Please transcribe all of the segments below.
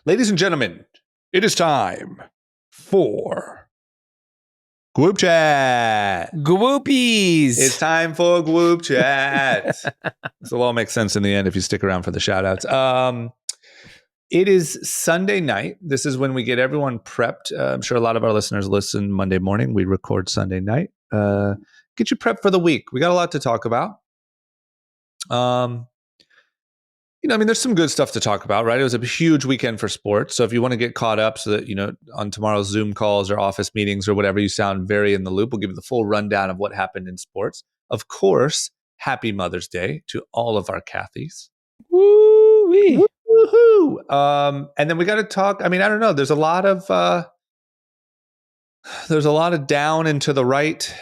Ladies and gentlemen, it is time for Gwoop Chat. Gwoopies. It's time for Gwoop Chat. This will all make sense in the end if you stick around for the shout outs. It is Sunday night. This is when we get everyone prepped. I'm sure a lot of our listeners listen Monday morning. We record Sunday night. Get you prepped for the week. We got a lot to talk about. There's some good stuff to talk about, right? It was a huge weekend for sports. So if you want to get caught up so that, on tomorrow's Zoom calls or office meetings or whatever, you sound very in the loop, we'll give you the full rundown of what happened in sports. Of course, happy Mother's Day to all of our Cathys. Woo-wee. Woohoo! And then we got to talk. I don't know. There's a lot of down and to the right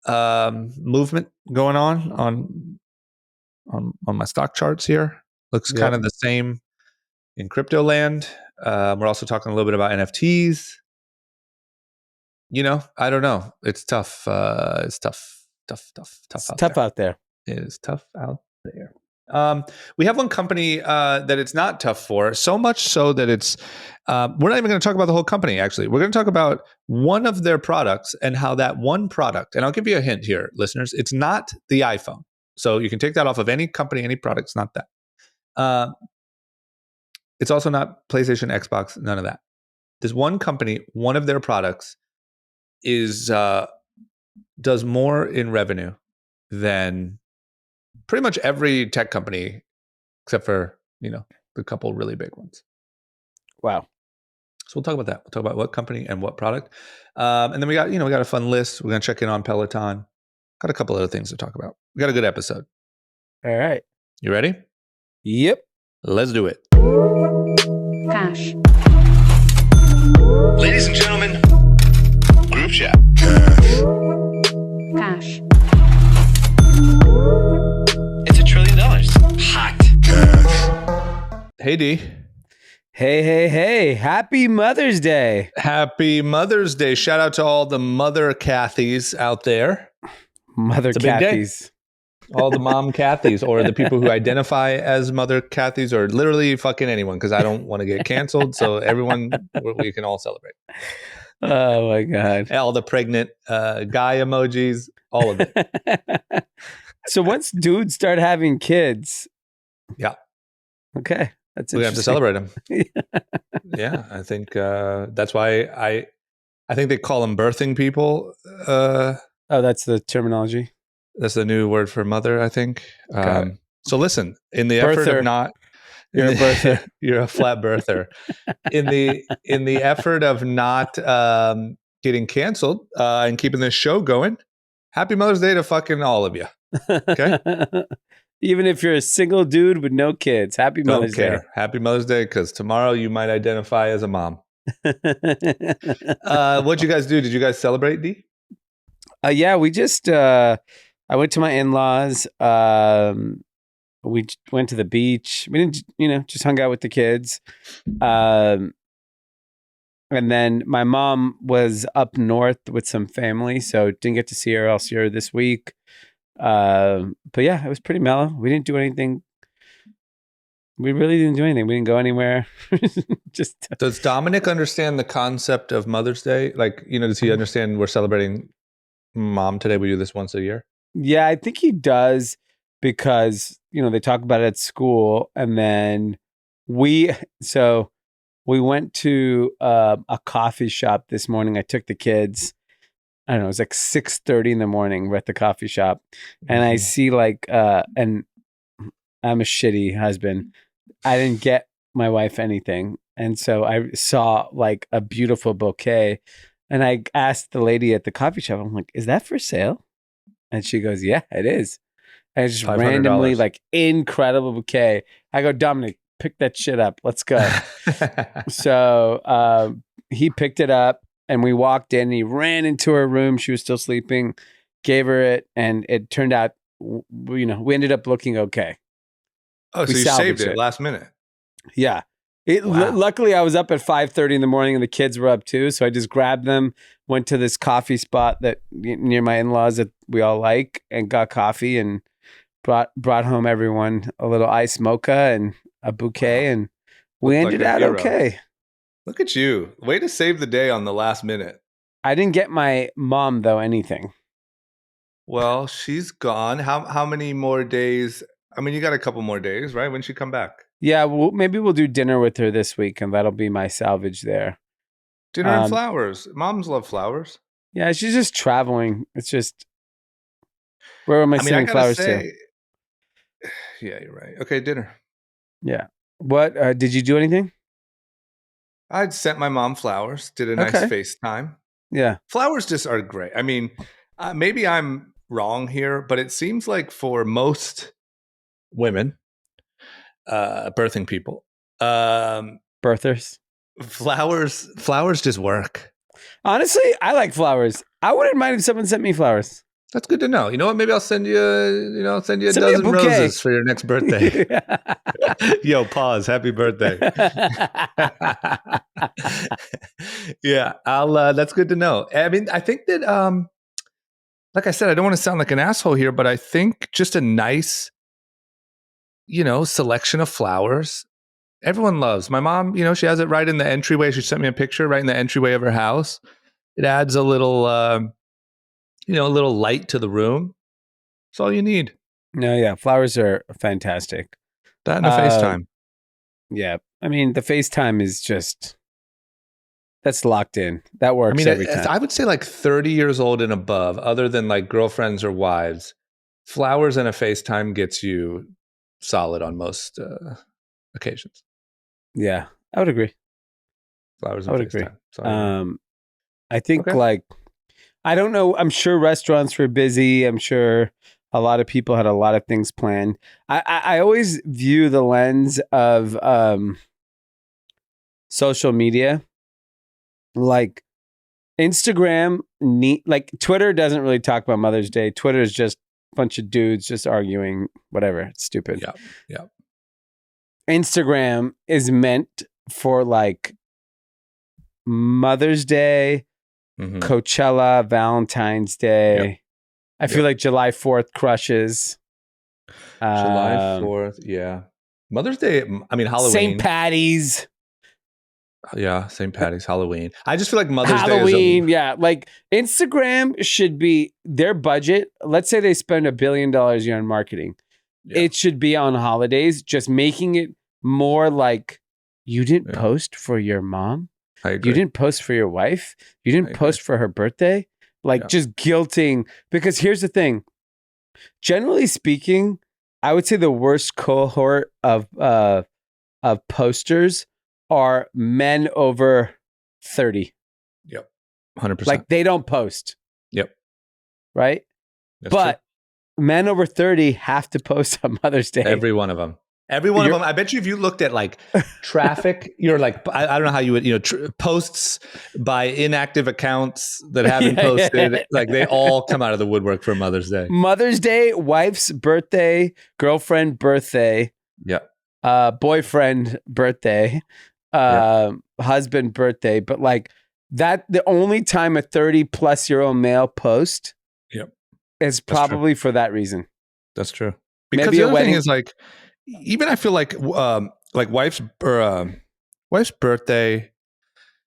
movement going on my stock charts here. Looks kind of the same in crypto land. We're also talking a little bit about NFTs. I don't know. It's tough. It's tough out there. It is tough out there. We have one company that it's not tough for, so much so that it's, we're not even going to talk about the whole company, actually. We're going to talk about one of their products and how that one product, and I'll give you a hint here, listeners, it's not the iPhone. So you can take that off of any company, any product. It's not that. It's also not PlayStation, Xbox, none of that. This one company, one of their products is does more in revenue than pretty much every tech company, except for the couple really big ones. Wow! So we'll talk about that. We'll talk about what company and what product, and then we got a fun list. We're gonna check in on Peloton. Got a couple other things to talk about. We got a good episode. All right, you ready? Yep. Let's do it. Cash. Ladies and gentlemen, Group Chat. Cash. It's $1 trillion. Hot. Hey, D. Hey. Happy Mother's Day. Happy Mother's Day. Shout out to all the mother Cathys out there. Mother Cathys. All the mom Cathys, or the people who identify as mother Cathys, or literally fucking anyone, because I don't want to get canceled. So everyone, we can all celebrate. Oh my God. All the pregnant guy emojis, all of it. So once dudes start having kids. Yeah. Okay. That's we have to celebrate them. Yeah. I think that's why I think they call them birthing people. That's the terminology. That's the new word for mother, I think. Okay. So listen, in the effort of not, you're a birther. You're a flat birther. in the effort of not getting canceled and keeping this show going, happy Mother's Day to fucking all of you. Okay. Even if you're a single dude with no kids, happy Mother's Day. Happy Mother's Day, because tomorrow you might identify as a mom. What'd you guys do? Did you guys celebrate, D? Yeah, we just I went to my in-laws. We went to the beach. We didn't, just hung out with the kids. And then my mom was up north with some family, so didn't get to see her. I'll see her this week. But yeah, it was pretty mellow. We didn't do anything. We really didn't do anything. We didn't go anywhere. Does Dominic understand the concept of Mother's Day? Like, does he understand we're celebrating Mom today? We do this once a year. Yeah, I think he does, because they talk about it at school, and then we went to a coffee shop this morning. I took the kids. I don't know, it was like 6:30 in the morning. We're at the coffee shop, and I see and I'm a shitty husband. I didn't get my wife anything, and so I saw like a beautiful bouquet, and I asked the lady at the coffee shop, I'm like, "Is that for sale?" And she goes, "Yeah, it is." And it's just randomly like incredible bouquet. I go, "Dominic, pick that shit up. Let's go." So he picked it up, and we walked in. And he ran into her room. She was still sleeping. Gave her it, and it turned out, we ended up looking okay. Oh, so you saved it last minute. Yeah. Luckily, I was up at 5:30 in the morning, and the kids were up too. So I just grabbed them, went to this coffee spot that near my in-laws that we all like, and got coffee, and brought home everyone a little iced mocha and a bouquet, and we ended out okay. Look at you. Way to save the day on the last minute. I didn't get my mom though anything. Well, she's gone. How many more days? I mean, you got a couple more days, right? When she come back? Yeah, maybe we'll do dinner with her this week, and that'll be my salvage there. Dinner and flowers. Moms love flowers. Yeah, she's just traveling. It's just where am I I sending gotta flowers say, yeah, you're right. Okay, dinner. to? Yeah. What did you do anything? I'd sent my mom flowers. Did a nice Okay. FaceTime. Yeah. Flowers just are great. I mean, maybe I'm wrong here, but it seems like for most women, birthing people, Birthers. flowers just work. Honestly, I like flowers. I wouldn't mind if someone sent me flowers. That's good to know. You know what? Maybe I'll send you a Send me a dozen bouquet. roses for your next birthday. Yo, pause. Happy birthday. Yeah, I'll that's good to know. I mean, I think that like I said, I don't want to sound like an asshole here, but I think just a nice, selection of flowers. Everyone loves. My mom, she has it right in the entryway. She sent me a picture right in the entryway of her house. It adds a little a little light to the room. That's all you need. No, yeah, flowers are fantastic. That and a FaceTime. Yeah, I mean the FaceTime is just that's locked in. That works every time. I would say like 30 years old and above, other than like girlfriends or wives, flowers and a FaceTime gets you solid on most occasions. Yeah, I would agree. Flowers I and would agree. FaceTime. Sorry. I think Okay. I don't know. I'm sure restaurants were busy. I'm sure a lot of people had a lot of things planned. I always view the lens of social media like Instagram. Like Twitter doesn't really talk about Mother's Day. Twitter is just a bunch of dudes just arguing, whatever. It's stupid. Yeah. Instagram is meant for like Mother's Day, Mhm. Coachella, Valentine's Day. Yep. I feel like July 4th crushes. July 4th. Yeah. Mother's Day. I mean, Halloween. St. Patty's. Yeah. St. Patty's, Halloween. I just feel like Mother's Halloween. Day is Yeah. Like Instagram should be their budget. Let's say they spend $1 billion a year on marketing. Yeah. It should be on holidays, just making it more like you didn't post for your mom. I agree. You didn't post for your wife. You didn't post for her birthday. Like just guilting. Because here's the thing. Generally speaking, I would say the worst cohort of posters are men over 30. Yep. 100%. Like they don't post. Yep. Right? That's but true. men over 30 have to post on Mother's Day. Every one of them. Every one of them. I bet you if you looked at like traffic, you're like, I don't know how you would, posts by inactive accounts that haven't posted, like they all come out of the woodwork for Mother's Day. Mother's Day, wife's birthday, girlfriend birthday, boyfriend birthday, husband birthday. But like that, the only time a 30-plus-year-old male post is probably for that reason. That's true. Because Maybe the a other wedding thing is like, even I feel like wife's birthday,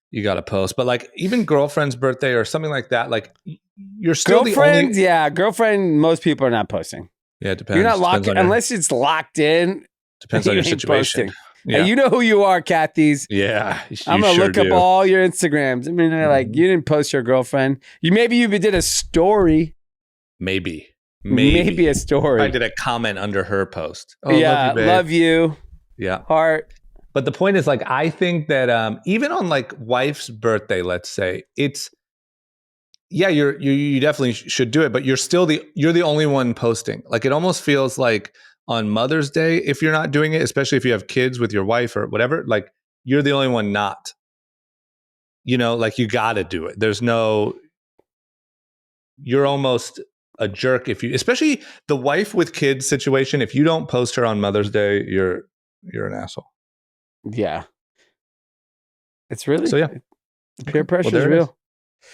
you got to post, but like even girlfriend's birthday or something like that, like you're still girlfriend. the only. Girlfriend. Most people are not posting. Yeah, it depends. You're not locked unless it's locked in. Depends on your situation. Yeah. And you know who you are, Kathy's. Yeah, I'm gonna look up all your Instagrams. I mean, they're like you didn't post your girlfriend. Maybe you did a story. Maybe a story. I did a comment under her post. Oh, yeah, love you. Yeah, heart. But the point is, like, I think that even on like wife's birthday, let's say, it's you definitely should do it, but you're the only one posting. Like, it almost feels like on Mother's Day, if you're not doing it, especially if you have kids with your wife or whatever, like you're the only one not. Like you got to do it. You're almost a jerk if you, especially the wife with kids situation. If you don't post her on Mother's Day, you're an asshole. Yeah, it's really so. Yeah, peer pressure is real.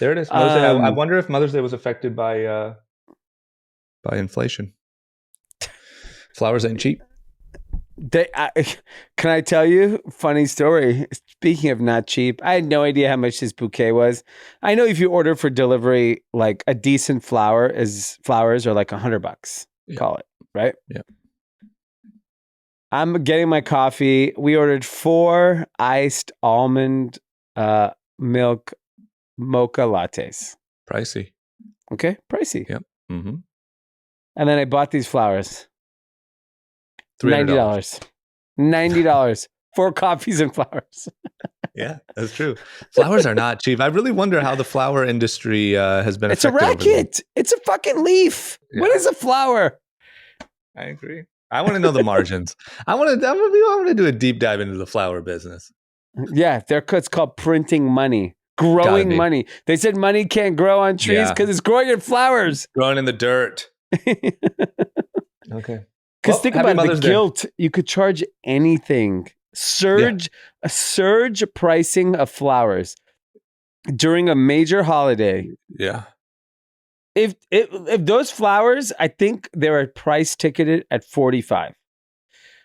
There it is. I wonder if Mother's Day was affected by inflation. Flowers ain't cheap. Can I tell you a funny story? Speaking of not cheap, I had no idea how much this bouquet was. I know if you order for delivery, like a decent flowers are like $100, call it, right? Yeah. I'm getting my coffee. We ordered 4 iced almond milk mocha lattes. Pricey. Okay, pricey. Yep. Mm-hmm. And then I bought these flowers. $300. $90. 4 coffees and flowers. Yeah, that's true. Flowers are not cheap. I really wonder how the flower industry has been It's a affected. racket. It's a fucking leaf. Yeah. What is a flower? I agree. I want to know the margins. I want to do a deep dive into the flower business. Yeah, it's called printing money, growing money. They said money can't grow on trees because it's growing in flowers. Growing in the dirt. Okay. Because think about the guilt. You could charge anything. A surge pricing of flowers during a major holiday. Yeah. If those flowers, I think they were price ticketed at $45.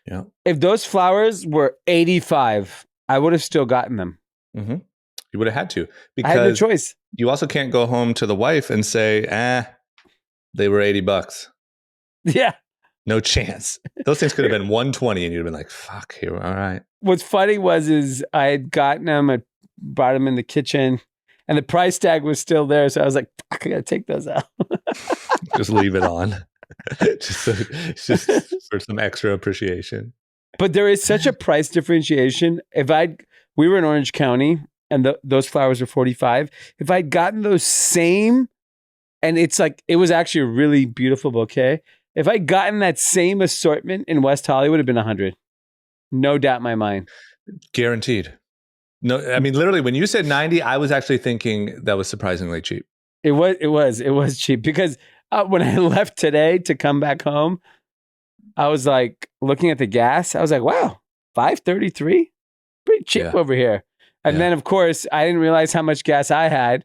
Yeah. If those flowers were $85, I would have still gotten them. Mm-hmm. You would have had to, because I had no choice. You also can't go home to the wife and say, they were $80. Yeah. No chance. Those things could have been $120 and you'd have been like, fuck, here, all right. What's funny is I had gotten them, I brought them in the kitchen, and the price tag was still there. So I was like, fuck, I got to take those out. Just leave it on. just for some extra appreciation. But there is such a price differentiation. We were in Orange County and those flowers were $45. If I'd gotten those same, and it was actually a really beautiful bouquet. If I'd gotten that same assortment in West Hollywood, it would have been $100. No doubt in my mind. Guaranteed. No, I mean, literally, when you said 90, I was actually thinking that was surprisingly cheap. It was cheap because when I left today to come back home, I was like looking at the gas. I was like, wow, $5.33, pretty cheap over here. And then, of course, I didn't realize how much gas I had.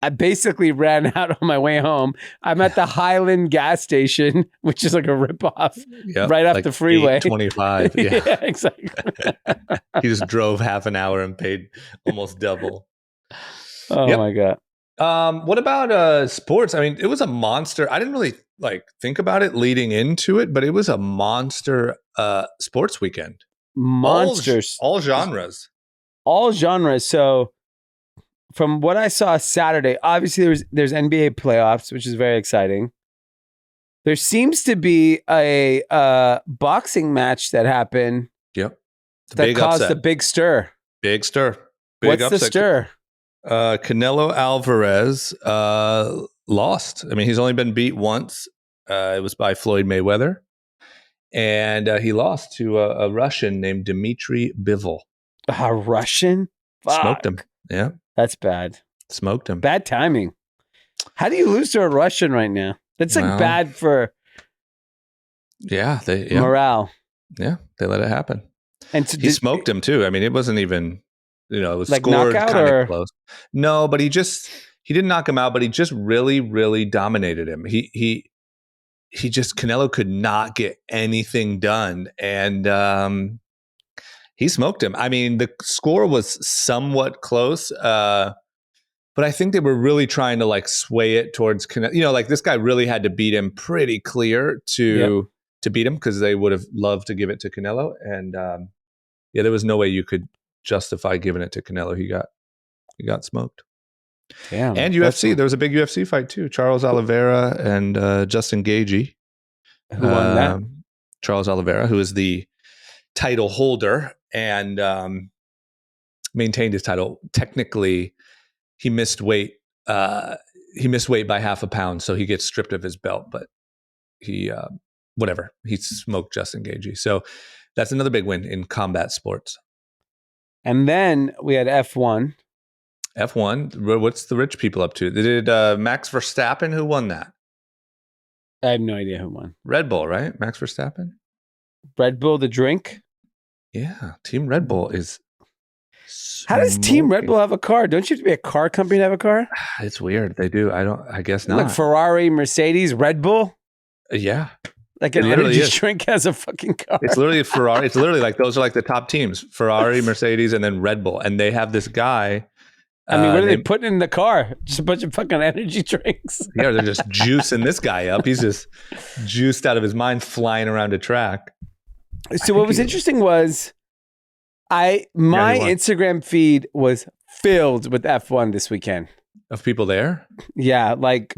I basically ran out on my way home. I'm at the Highland gas station, which is like a ripoff, right off the freeway. 25. Yeah, exactly. He just drove half an hour and paid almost double. Oh my God. What about sports? I mean, it was a monster. I didn't really think about it leading into it, but it was a monster sports weekend. Monsters. All genres. All genres. So from what I saw Saturday, obviously there's NBA playoffs, which is very exciting. There seems to be a boxing match that happened. Yep. That caused a big stir. Big stir. What's upset. The stir? Canelo Alvarez lost. I mean, he's only been beat once. It was by Floyd Mayweather. And he lost to a Russian named Dmitry Bivol. A Russian? Fuck. Smoked him. Yeah. That's bad. Smoked him. Bad timing. How do you lose to a Russian right now? That's bad for morale. Yeah, they let it happen. And he smoked him too. I mean, it wasn't even, it was like scored kind or? Of close. No, but he didn't knock him out, but he just really, really dominated him. He just, Canelo could not get anything done. And he smoked him. I mean, the score was somewhat close, but I think they were really trying to sway it towards Canelo. This guy really had to beat him pretty clear to beat him, because they would have loved to give it to Canelo. And there was no way you could justify giving it to Canelo. He got smoked. Damn. And UFC, there was a big UFC fight too. Charles Oliveira and Justin Gaethje. Who won that? Charles Oliveira, who is the title holder and maintained his title. Technically, he missed weight. He missed weight by half a pound, so he gets stripped of his belt. But he, he smoked Justin Gaethje. So that's another big win in combat sports. And then we had F1. F1. What's the rich people up to? Did Max Verstappen? Who won that? I have no idea who won. Red Bull, right? Max Verstappen. Red Bull, the drink. Yeah, Team Red Bull is. How does Team Red Bull have a car? Don't you have to be a car company to have a car? It's weird. They do. I guess not. Like Ferrari, Mercedes, Red Bull. Yeah. Like It an literally energy is. drink has a fucking car. It's literally Ferrari. It's literally like those are like the top teams: Ferrari, Mercedes, and then Red Bull. And they have this guy. I mean, what are they named- putting in the car? Just a bunch of fucking energy drinks. Yeah, they're just juicing this guy up. He's just juiced out of his mind, flying around a track. So what was interesting was my he won. Instagram feed was filled with F1 this weekend. Of people there. Yeah, like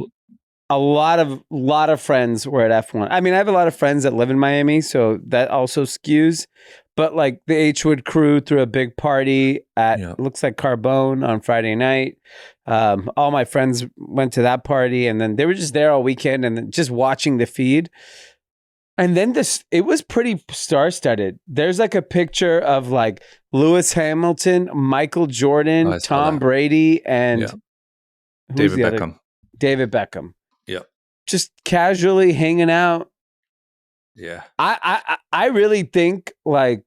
a lot of friends were at F1. I mean, I have a lot of friends that live in Miami, so that also skews. But like the H-Wood crew threw a big party at looks like Carbone on Friday night. All my friends went to that party, and then they were just there all weekend and then just watching the feed. And then it was pretty star-studded. There's like a picture of like Lewis Hamilton, Michael Jordan, Tom Brady, and who's David Beckham. David Beckham. Yep. Just casually hanging out. Yeah. I really think like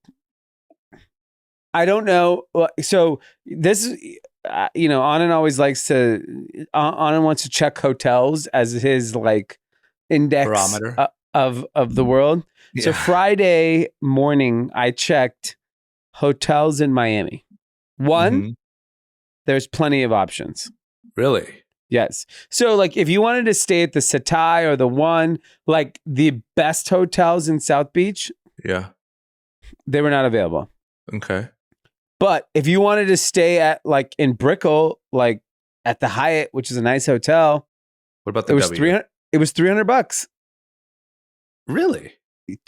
I don't know. So this is Anand always likes to Anand wants to check hotels as his like index Barometer. Of the world. Yeah. So Friday morning I checked hotels in Miami. One, there's plenty of options. Really? Yes. So like if you wanted to stay at the Setai or the One, like the best hotels in South Beach, they were not available. Okay. But if you wanted to stay at like in Brickell, like at the Hyatt, which is a nice hotel, what about the it was $300. It was $300. Really?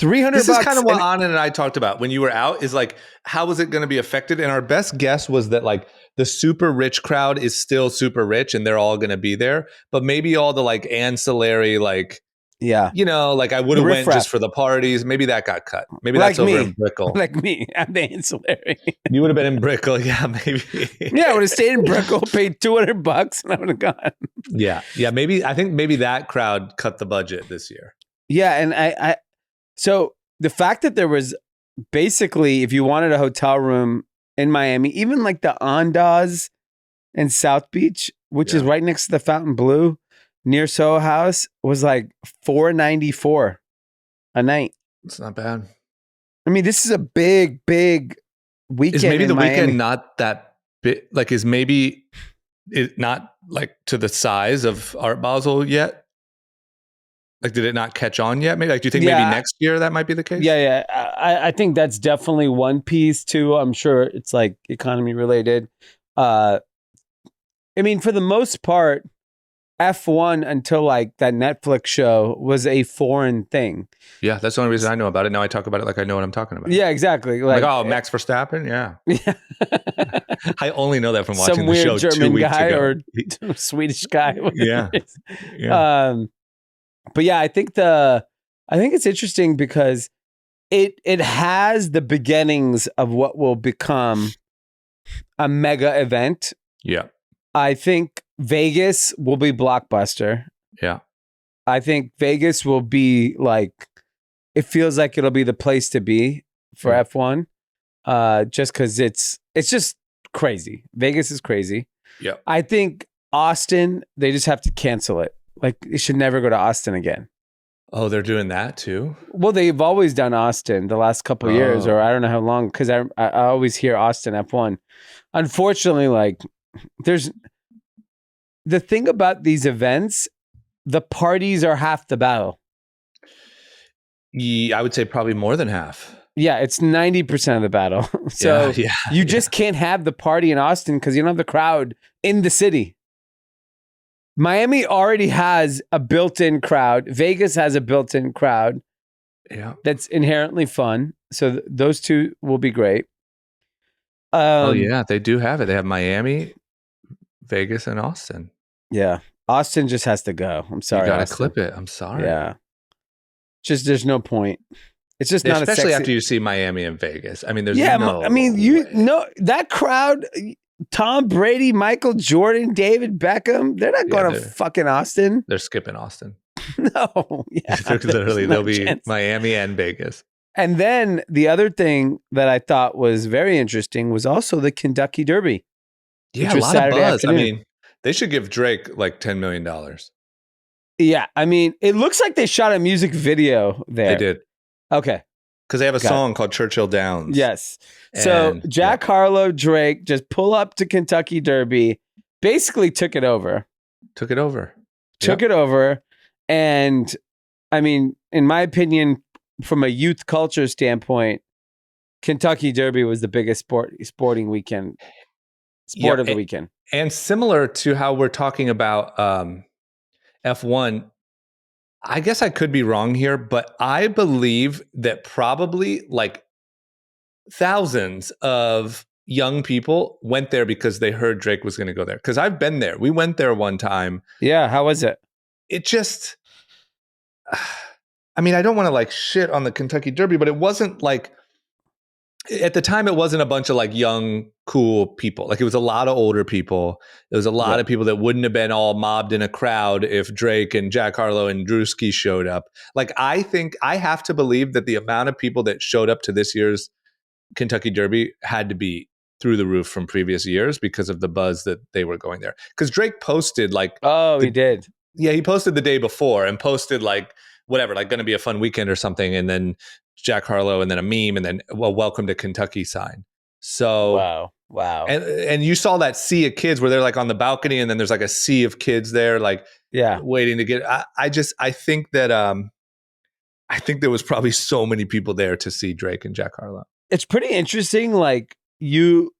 $300. This is kind of what Anand and I talked about when you were out. Is like, how was it going to be affected? And our best guess was that like the super rich crowd is still super rich, and they're all going to be there. But maybe all the like ancillary, like like I would have went just for the parties. Maybe that got cut. Maybe like that's over me. in Brickell. Like me, I'm the ancillary. You would have been in Brickell, yeah, maybe. Yeah, I would have stayed in Brickell, paid $200, and I would have gone. Yeah. Maybe I think maybe that crowd cut the budget this year. Yeah, and so the fact that there was basically, if you wanted a hotel room in Miami, even like the Andaz in South Beach, which is right next to the Fontainebleau near Soho House, was like $494 a night. It's not bad. I mean, this is a big weekend. Is maybe in the Miami. weekend not that big? Like, is maybe it not like to the size of Art Basel yet? Like, did it not catch on yet? Maybe, like, do you think maybe next year that might be the case? Yeah. I think that's definitely one piece too. I'm sure it's like economy related. I mean, for the most part, F1 until like that Netflix show was a foreign thing. Yeah, that's the only reason I know about it. Now I talk about it like I know what I'm talking about. Yeah, exactly. Like oh, Max Verstappen? Yeah. I only know that from watching some the weird show German 2 weeks guy ago. or Swedish guy. Yeah. But yeah, I think it's interesting because it has the beginnings of what will become a mega event. Yeah. I think Vegas will be blockbuster. Yeah. I think Vegas will be like, it feels like it'll be the place to be for F1. Just because it's just crazy. Vegas is crazy. Yeah. I think Austin, they just have to cancel it. Like, it should never go to Austin again. Oh, they're doing that too? Well, they've always done Austin the last couple of years, or I don't know how long, because I always hear Austin F1. Unfortunately, like, there's the thing about these events, the parties are half the battle. Yeah, I would say probably more than half. Yeah, it's 90% of the battle. So you just can't have the party in Austin because you don't have the crowd in the city. Miami already has a built-in crowd. Vegas has a built-in crowd. Yeah, that's inherently fun. So those two will be great. They do have it. They have Miami, Vegas, and Austin. Yeah, Austin just has to go. I'm sorry, you gotta Austin. clip it. I'm sorry. Yeah, just there's no point. It's just not especially a after you see Miami and Vegas. I mean, there's I mean, you know that crowd. Tom Brady, Michael Jordan, David Beckham, they're not going to fucking Austin. They're skipping Austin. No. Yeah. They'll be Miami and Vegas. And then the other thing that I thought was very interesting was also the Kentucky Derby. Yeah, a lot of buzz. Afternoon. I mean, they should give Drake like $10 million. Yeah, I mean, it looks like they shot a music video there. They did. Okay. Because they have a Got it. song called Churchill Downs. Yes. So And, Jack Harlow, Drake just pull up to Kentucky Derby, basically took it over. Took it over. Took it over. And I mean, in my opinion, from a youth culture standpoint, Kentucky Derby was the biggest sporting weekend. Sport of the weekend. And similar to how we're talking about F1, I guess I could be wrong here, but I believe that probably like thousands of young people went there because they heard Drake was going to go there. Because I've been there. We went there one time. Yeah. How was it? It just, I mean, I don't want to like shit on the Kentucky Derby, but it wasn't like, at the time, it wasn't a bunch of like young, cool people. Like it was a lot of older people. There was a lot of people that wouldn't have been all mobbed in a crowd if Drake and Jack Harlow and Drewski showed up. Like I think I have to believe that the amount of people that showed up to this year's Kentucky Derby had to be through the roof from previous years because of the buzz that they were going there. Because Drake posted like, he did. Yeah, he posted the day before and posted like whatever, like going to be a fun weekend or something, and then Jack Harlow, and then a meme, and then welcome to Kentucky sign. So wow, and you saw that sea of kids where they're like on the balcony, and then there's like a sea of kids there, like waiting to get. I think that I think there was probably so many people there to see Drake and Jack Harlow. It's pretty interesting. Like any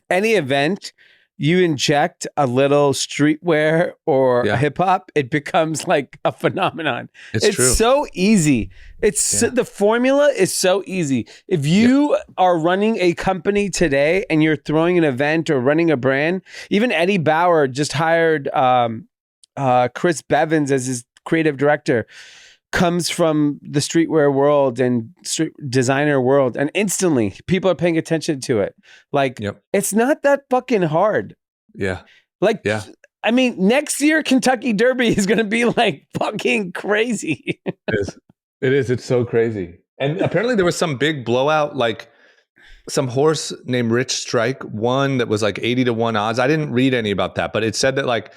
event. You inject a little streetwear or hip hop, it becomes like a phenomenon. It's true. So easy. The formula is so easy. If you are running a company today and you're throwing an event or running a brand, even Eddie Bauer just hired Chris Bevins as his creative director. Comes from the streetwear world and street designer world, and instantly people are paying attention to it. Like it's not that fucking hard. I mean, next year Kentucky Derby is going to be like fucking crazy. It is. It's so crazy. And apparently there was some big blowout, like some horse named Rich Strike won that was like 80-1 odds. I didn't read any about that, but it said that like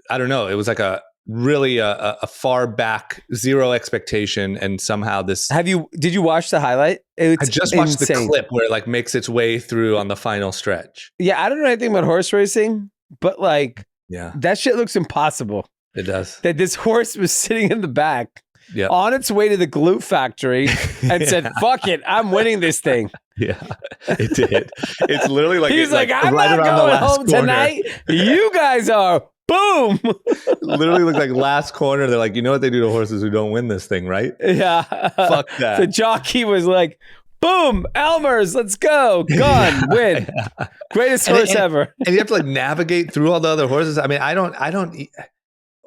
I don't know, it was like a really a far back, zero expectation, and somehow this. Did you watch the highlight? I just watched the clip where it like makes its way through on the final stretch. Yeah, I don't know anything about horse racing, but like, that shit looks impossible. It does. That this horse was sitting in the back, on its way to the glue factory, and said, "Fuck it, I'm winning this thing." Yeah, it did. It's literally like he's like, "I'm right not around going the last home corner. tonight. You guys are." Boom! Literally looked like last corner. They're like, you know what they do to horses who don't win this thing, right? Yeah. Fuck that. The jockey was like, boom, Elmer's, let's go. Gone, win. Greatest horse ever. And you have to like navigate through all the other horses. I mean, I don't.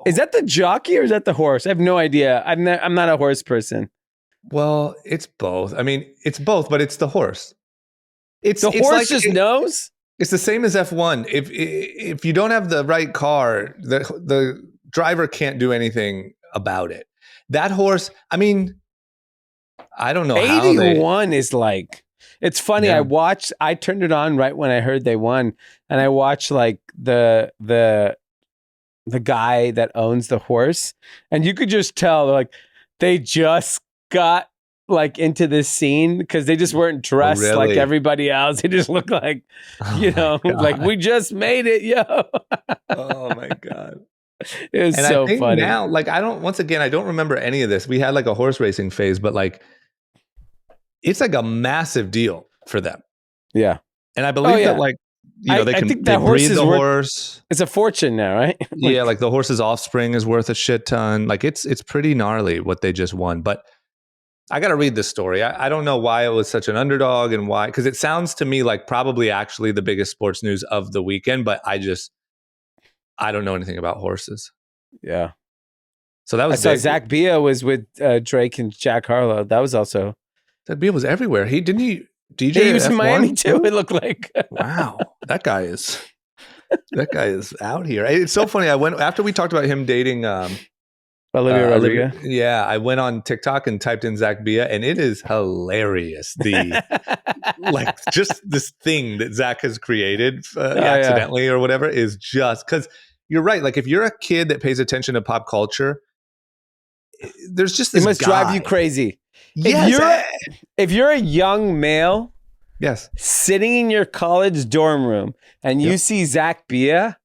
Is that the jockey or is that the horse? I have no idea. I'm not a horse person. Well, it's both. I mean, it's both, but it's the horse. It's horse like, just knows? It's the same as F1. If you don't have the right car, the driver can't do anything about it. That horse, I mean, I don't know 81 is like, it's funny. Yeah. I turned it on right when I heard they won, and I watched like the guy that owns the horse, and you could just tell like they just got like into this scene because they just weren't dressed like everybody else. They just look like, like we just made it, yo. Oh my God. It was and so I think funny. Now, like I don't remember any of this. We had like a horse racing phase, but like it's like a massive deal for them. Yeah. And I believe that like, they can think that breed the horse. It's a fortune now, right? Yeah, like the horse's offspring is worth a shit ton. Like it's pretty gnarly what they just won. But I got to read this story. I don't know why it was such an underdog and why, because it sounds to me like probably actually the biggest sports news of the weekend, but I don't know anything about horses. Yeah. So that was Zach Bia was with Drake and Jack Harlow. That was also. Zach Bia was everywhere. Didn't he DJ? He was F1 in Miami too. It looked like. Wow. That guy is out here. It's so funny. I went after we talked about him dating Olivia Rodrigo. Yeah, I went on TikTok and typed in Zach Bia, and it is hilarious. Like just this thing that Zach has created accidentally or whatever is just because you're right. Like if you're a kid that pays attention to pop culture, there's just It this must drive you crazy. Yes. If you're a young male Yes. sitting in your college dorm room and you see Zach Bia,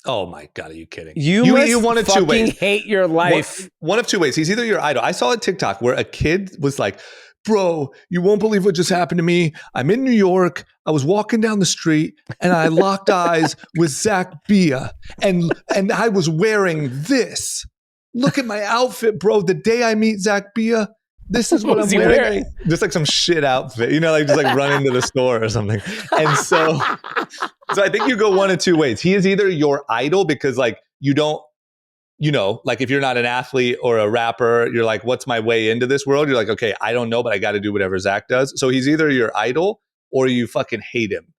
oh my God, are you kidding? You must one of two fucking ways. hate your life. One of two ways. He's either your idol. I saw a TikTok where a kid was like, bro, you won't believe what just happened to me. I'm in New York. I was walking down the street and I locked eyes with Zach Bia and I was wearing this. Look at my outfit, bro. The day I meet Zach Bia, this is what I'm wearing. Just like some shit outfit, like just like run into the store or something. And so I think you go one of two ways. He is either your idol because like you don't, like if you're not an athlete or a rapper, you're like, what's my way into this world? You're like, okay, I don't know, but I got to do whatever Zach does. So he's either your idol or you fucking hate him.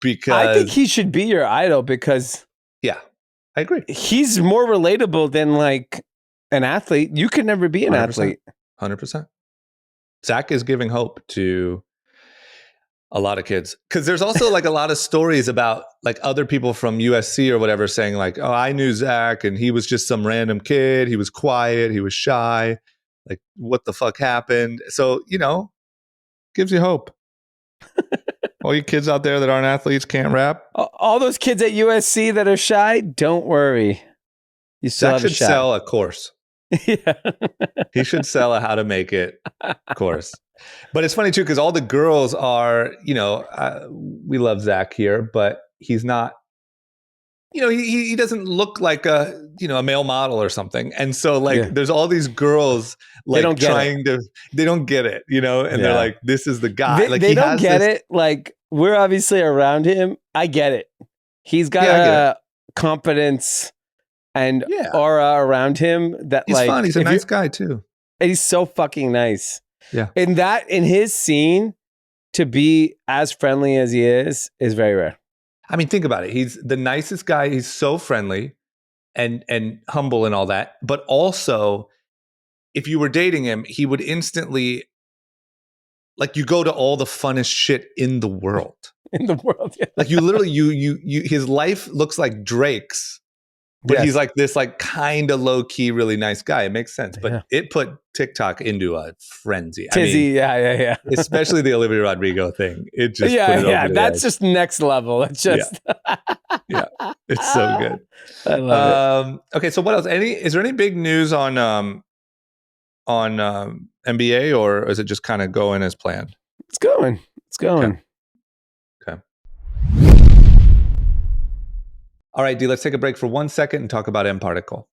Because I think he should be your idol because yeah, I agree. He's more relatable than like an athlete. You could never be an 100%, athlete. 100%. Zach is giving hope to a lot of kids because there's also like a lot of stories about like other people from USC or whatever saying like, oh, I knew Zach and he was just some random kid. He was quiet. He was shy. Like what the fuck happened? So, gives you hope. All you kids out there that aren't athletes can't rap. All those kids at USC that are shy, don't worry. You still Zach have a should shot. sell a course. Yeah. He should sell a how to make it course. But it's funny too, because all the girls are, we love Zach here, but he's not, he doesn't look like a male model or something. And so like, there's all these girls like they don't get it, and they're like, this is the guy. They don't get it. Like we're obviously around him. I get it. He's got a confidence and aura around him that he's fun. He's a nice guy too. He's so fucking nice. Yeah. In his scene, to be as friendly as he is very rare. I mean, think about it. He's the nicest guy. He's so friendly and humble and all that. But also, if you were dating him, he would instantly like you go to all the funnest shit in the world. In the world, yeah. Like you literally you his life looks like Drake's. But he's like this like kind of low key, really nice guy. It makes sense. But it put TikTok into a frenzy. Tizzy, yeah. Especially the Olivia Rodrigo thing. It just put it over the That's edge. just next level. It's just it's so good. I love it. Okay, so what else? Is there any big news on NBA or is it just kind of going as planned? It's going. Okay. All right, D, let's take a break for 1 second and talk about mParticle.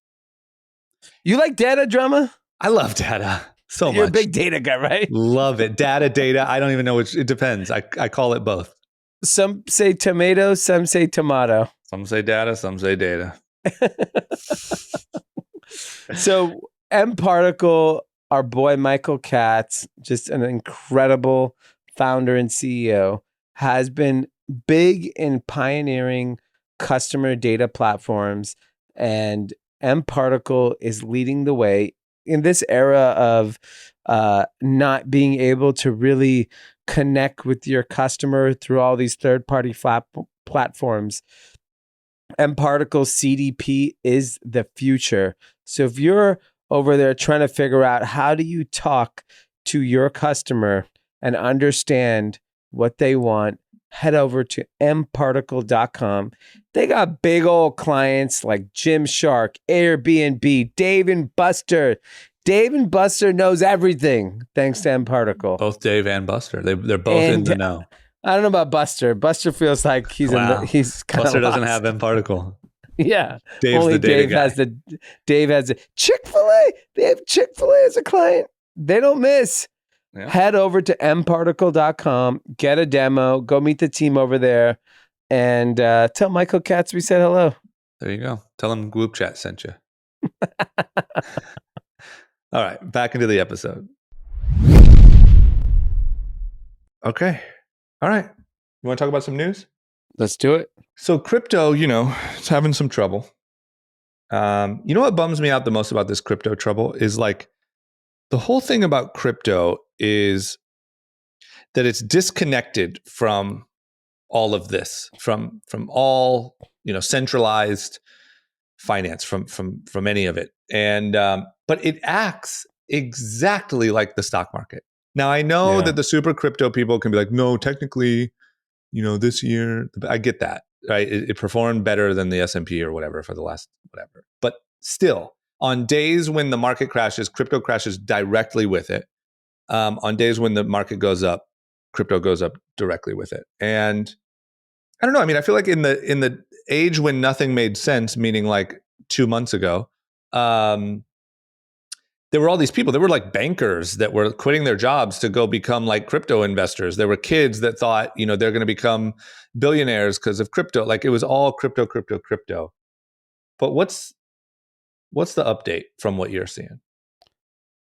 You like data drama? I love data so much. You're a big data guy, right? Love it. Data. I don't even know which. It depends. I call it both. Some say tomato, some say tomato. Some say data, some say data. So mParticle, our boy Michael Katz, just an incredible founder and CEO, has been big in pioneering customer data platforms, and mParticle is leading the way in this era of not being able to really connect with your customer through all these third-party platforms. mParticle CDP is the future. So if you're over there trying to figure out how do you talk to your customer and understand what they want, head over to mparticle.com. They got big old clients like Gymshark, Airbnb, Dave and Buster. Dave and Buster knows everything thanks to mParticle. Both Dave and Buster. They're both in the know. I don't know about Buster. Buster feels like he's Buster doesn't have mParticle. Yeah. Dave's Only the data Dave guy. Dave has the Chick-fil-A. They have Chick-fil-A as a client. They don't miss. Yeah. Head over to mparticle.com, get a demo, go meet the team over there, and tell Michael Katz we said hello. There you go. Tell him Gwoop Chat sent you. All right, back into the episode. Okay. All right. You want to talk about some news? Let's do it. So crypto, it's having some trouble. You know what bums me out the most about this crypto trouble is like the whole thing about crypto is that it's disconnected from all of this from all centralized finance from any of it. And but it acts exactly like the stock market. Now I know that the super crypto people can be like, no, technically, this year, I get that, right? It performed better than the S&P or whatever for the last whatever. But still, on days when the market crashes, crypto crashes directly with it. On days when the market goes up, crypto goes up directly with it. And I don't know. I mean, I feel like in the age when nothing made sense, meaning like 2 months ago, there were all these people. There were like bankers that were quitting their jobs to go become like crypto investors. There were kids that thought, they're going to become billionaires because of crypto. Like it was all crypto, crypto, crypto. But what's the update from what you're seeing?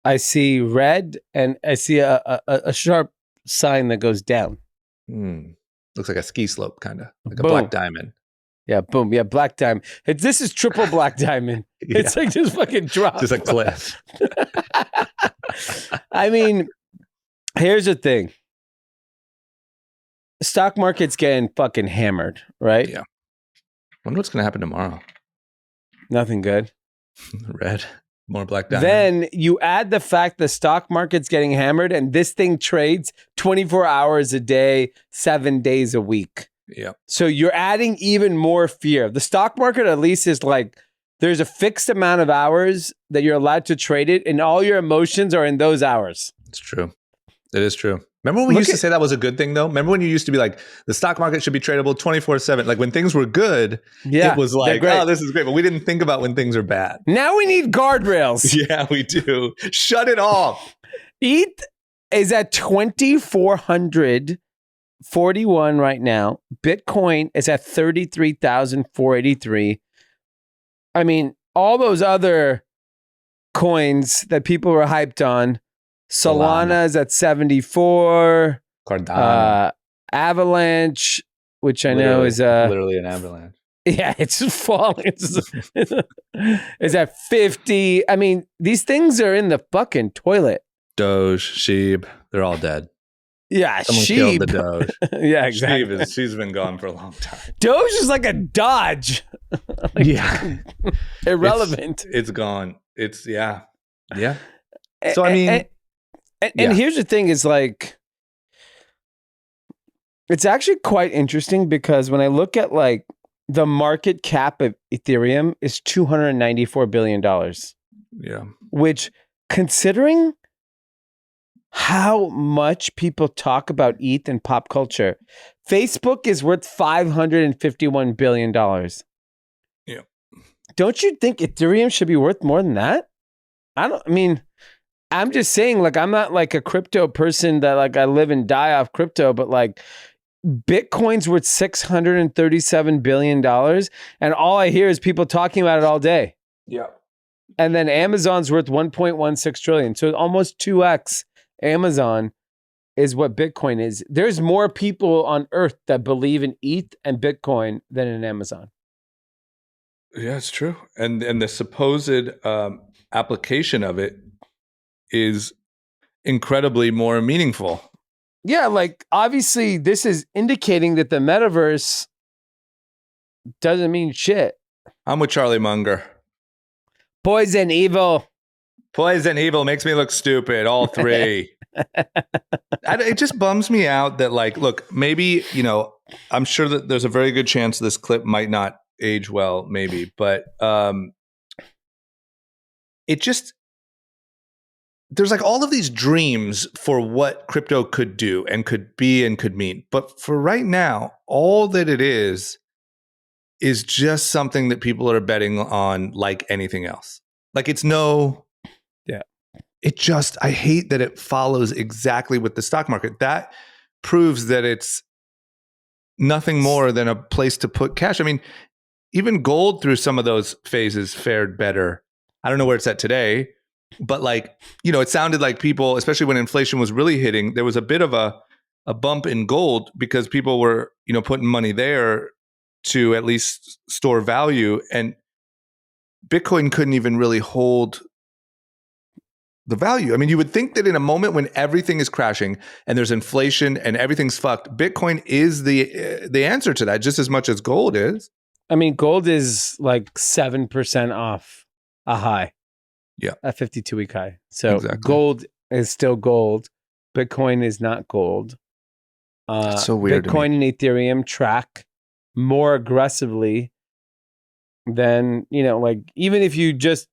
I see red, and I see a sharp sign that goes down. Looks like a ski slope, kind of like Boom. a black diamond. Yeah, boom. Yeah, black diamond. This is triple black diamond. Yeah. It's like just fucking drop. Just a cliff. I mean, here's the thing. Stock market's getting fucking hammered, right? Yeah. Wonder what's going to happen tomorrow. Nothing good. Red. More black diamond. Then you add the fact the stock market's getting hammered and this thing trades 24 hours a day, 7 days a week. Yeah. So you're adding even more fear. The stock market at least is like, there's a fixed amount of hours that you're allowed to trade it, and all your emotions are in those hours. It's true. It is true. Remember when we used to say that was a good thing, though? Remember when you used to be like, the stock market should be tradable 24/7? Like when things were good, it was like, oh, this is great. But we didn't think about when things are bad. Now we need guardrails. Yeah, we do. Shut it off. ETH is at 2,441 right now. Bitcoin is at 33,483. I mean, all those other coins that people were hyped on, Solana is at 74. Cardano. Avalanche, which I know is literally an avalanche. Yeah, it's just falling. It's at 50. I mean, these things are in the fucking toilet. Doge, Sheeb, they're all dead. Yeah, Someone Sheeb. killed the Doge. Yeah, exactly. She's been gone for a long time. Doge is like a Dodge. Yeah. Irrelevant. It's gone. Yeah. So, I mean. And here's the thing is like, it's actually quite interesting because when I look at like the market cap of Ethereum is $294 billion. Yeah. Which, considering how much people talk about ETH in pop culture, Facebook is worth $551 billion. Yeah. Don't you think Ethereum should be worth more than that? I'm just saying, like, I'm not like a crypto person that like I live and die off crypto, but like Bitcoin's worth $637 billion. And all I hear is people talking about it all day. Yeah. And then Amazon's worth 1.16 trillion. So almost 2x Amazon is what Bitcoin is. There's more people on earth that believe in ETH and Bitcoin than in Amazon. Yeah, it's true. And the supposed application of it is incredibly more meaningful. Yeah, like obviously this is indicating that the metaverse doesn't mean shit. I'm with Charlie Munger. Poison evil. Poison evil makes me look stupid. All three. It just bums me out that, like, look, maybe, I'm sure that there's a very good chance this clip might not age well, maybe, but it just, there's like all of these dreams for what crypto could do and could be and could mean. But for right now, all that it is just something that people are betting on like anything else. Like it's I hate that it follows exactly with the stock market. That proves that it's nothing more than a place to put cash. I mean, even gold through some of those phases fared better. I don't know where it's at today, but like, it sounded like people, especially when inflation was really hitting, there was a bit of a bump in gold because people were, putting money there to at least store value. And Bitcoin couldn't even really hold the value. I mean, you would think that in a moment when everything is crashing and there's inflation and everything's fucked, Bitcoin is the answer to that just as much as gold is. I mean, gold is like 7% off a high. Yeah. A 52-week high. So Exactly. gold is still gold. Bitcoin is not gold. That's so weird to Bitcoin and Ethereum track more aggressively than, like even if you just